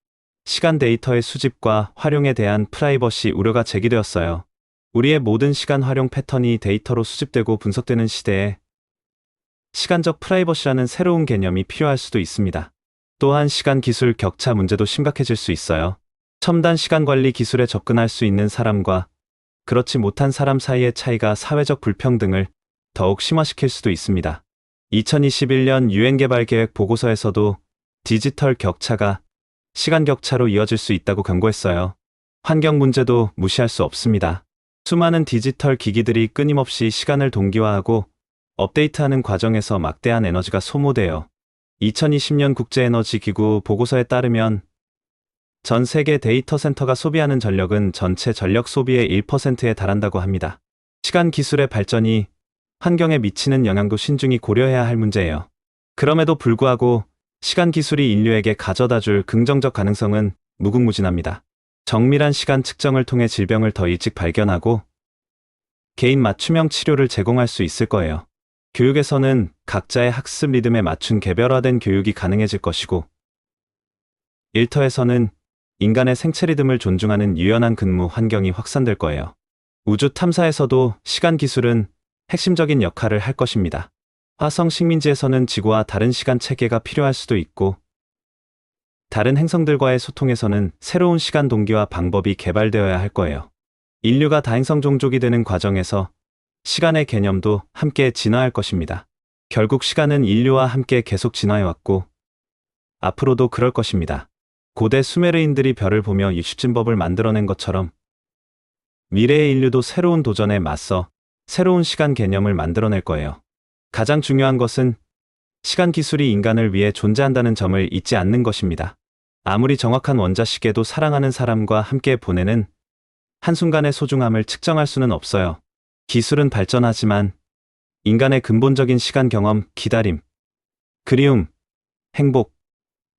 시간 데이터의 수집과 활용에 대한 프라이버시 우려가 제기되었어요. 우리의 모든 시간 활용 패턴이 데이터로 수집되고 분석되는 시대에 시간적 프라이버시라는 새로운 개념이 필요할 수도 있습니다. 또한 시간 기술 격차 문제도 심각해질 수 있어요. 첨단 시간 관리 기술에 접근할 수 있는 사람과 그렇지 못한 사람 사이의 차이가 사회적 불평등을 더욱 심화시킬 수도 있습니다. 2021년 유엔개발계획 보고서에서도 디지털 격차가 시간 격차로 이어질 수 있다고 경고했어요. 환경 문제도 무시할 수 없습니다. 수많은 디지털 기기들이 끊임없이 시간을 동기화하고 업데이트하는 과정에서 막대한 에너지가 소모돼요. 2020년 국제에너지기구 보고서에 따르면 전 세계 데이터 센터가 소비하는 전력은 전체 전력 소비의 1%에 달한다고 합니다. 시간 기술의 발전이 환경에 미치는 영향도 신중히 고려해야 할 문제예요. 그럼에도 불구하고 시간 기술이 인류에게 가져다줄 긍정적 가능성은 무궁무진합니다. 정밀한 시간 측정을 통해 질병을 더 일찍 발견하고 개인 맞춤형 치료를 제공할 수 있을 거예요. 교육에서는 각자의 학습 리듬에 맞춘 개별화된 교육이 가능해질 것이고, 일터에서는 인간의 생체 리듬을 존중하는 유연한 근무 환경이 확산될 거예요. 우주 탐사에서도 시간 기술은 핵심적인 역할을 할 것입니다. 화성 식민지에서는 지구와 다른 시간 체계가 필요할 수도 있고, 다른 행성들과의 소통에서는 새로운 시간 동기와 방법이 개발되어야 할 거예요. 인류가 다행성 종족이 되는 과정에서 시간의 개념도 함께 진화할 것입니다. 결국 시간은 인류와 함께 계속 진화해왔고 앞으로도 그럴 것입니다. 고대 수메르인들이 별을 보며 유심진법을 만들어낸 것처럼 미래의 인류도 새로운 도전에 맞서 새로운 시간 개념을 만들어낼 거예요. 가장 중요한 것은 시간 기술이 인간을 위해 존재한다는 점을 잊지 않는 것입니다. 아무리 정확한 원자시계도 사랑하는 사람과 함께 보내는 한순간의 소중함을 측정할 수는 없어요. 기술은 발전하지만 인간의 근본적인 시간 경험, 기다림, 그리움, 행복,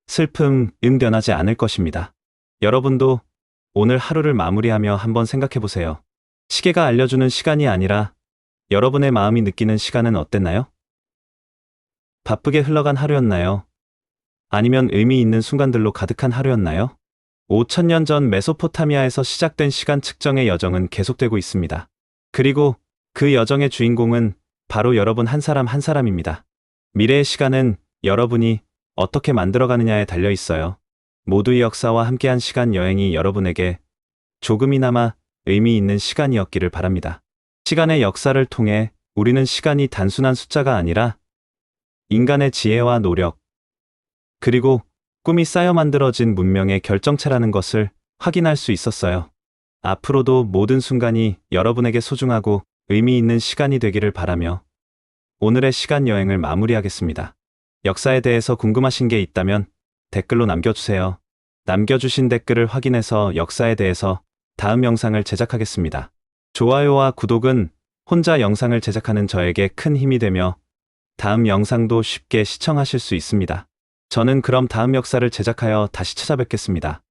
슬픔은 변하지 않을 것입니다. 여러분도 오늘 하루를 마무리하며 한번 생각해 보세요. 시계가 알려주는 시간이 아니라 여러분의 마음이 느끼는 시간은 어땠나요? 바쁘게 흘러간 하루였나요? 아니면 의미 있는 순간들로 가득한 하루였나요? 5000년 전 메소포타미아에서 시작된 시간 측정의 여정은 계속되고 있습니다. 그리고 그 여정의 주인공은 바로 여러분 한 사람 한 사람입니다. 미래의 시간은 여러분이 어떻게 만들어가느냐에 달려 있어요. 모두의 역사와 함께한 시간 여행이 여러분에게 조금이나마 의미 있는 시간이었기를 바랍니다. 시간의 역사를 통해 우리는 시간이 단순한 숫자가 아니라 인간의 지혜와 노력, 그리고 꿈이 쌓여 만들어진 문명의 결정체라는 것을 확인할 수 있었어요. 앞으로도 모든 순간이 여러분에게 소중하고 의미 있는 시간이 되기를 바라며 오늘의 시간 여행을 마무리하겠습니다. 역사에 대해서 궁금하신 게 있다면 댓글로 남겨주세요. 남겨주신 댓글을 확인해서 역사에 대해서 다음 영상을 제작하겠습니다. 좋아요와 구독은 혼자 영상을 제작하는 저에게 큰 힘이 되며 다음 영상도 쉽게 시청하실 수 있습니다. 저는 그럼 다음 역사를 제작하여 다시 찾아뵙겠습니다.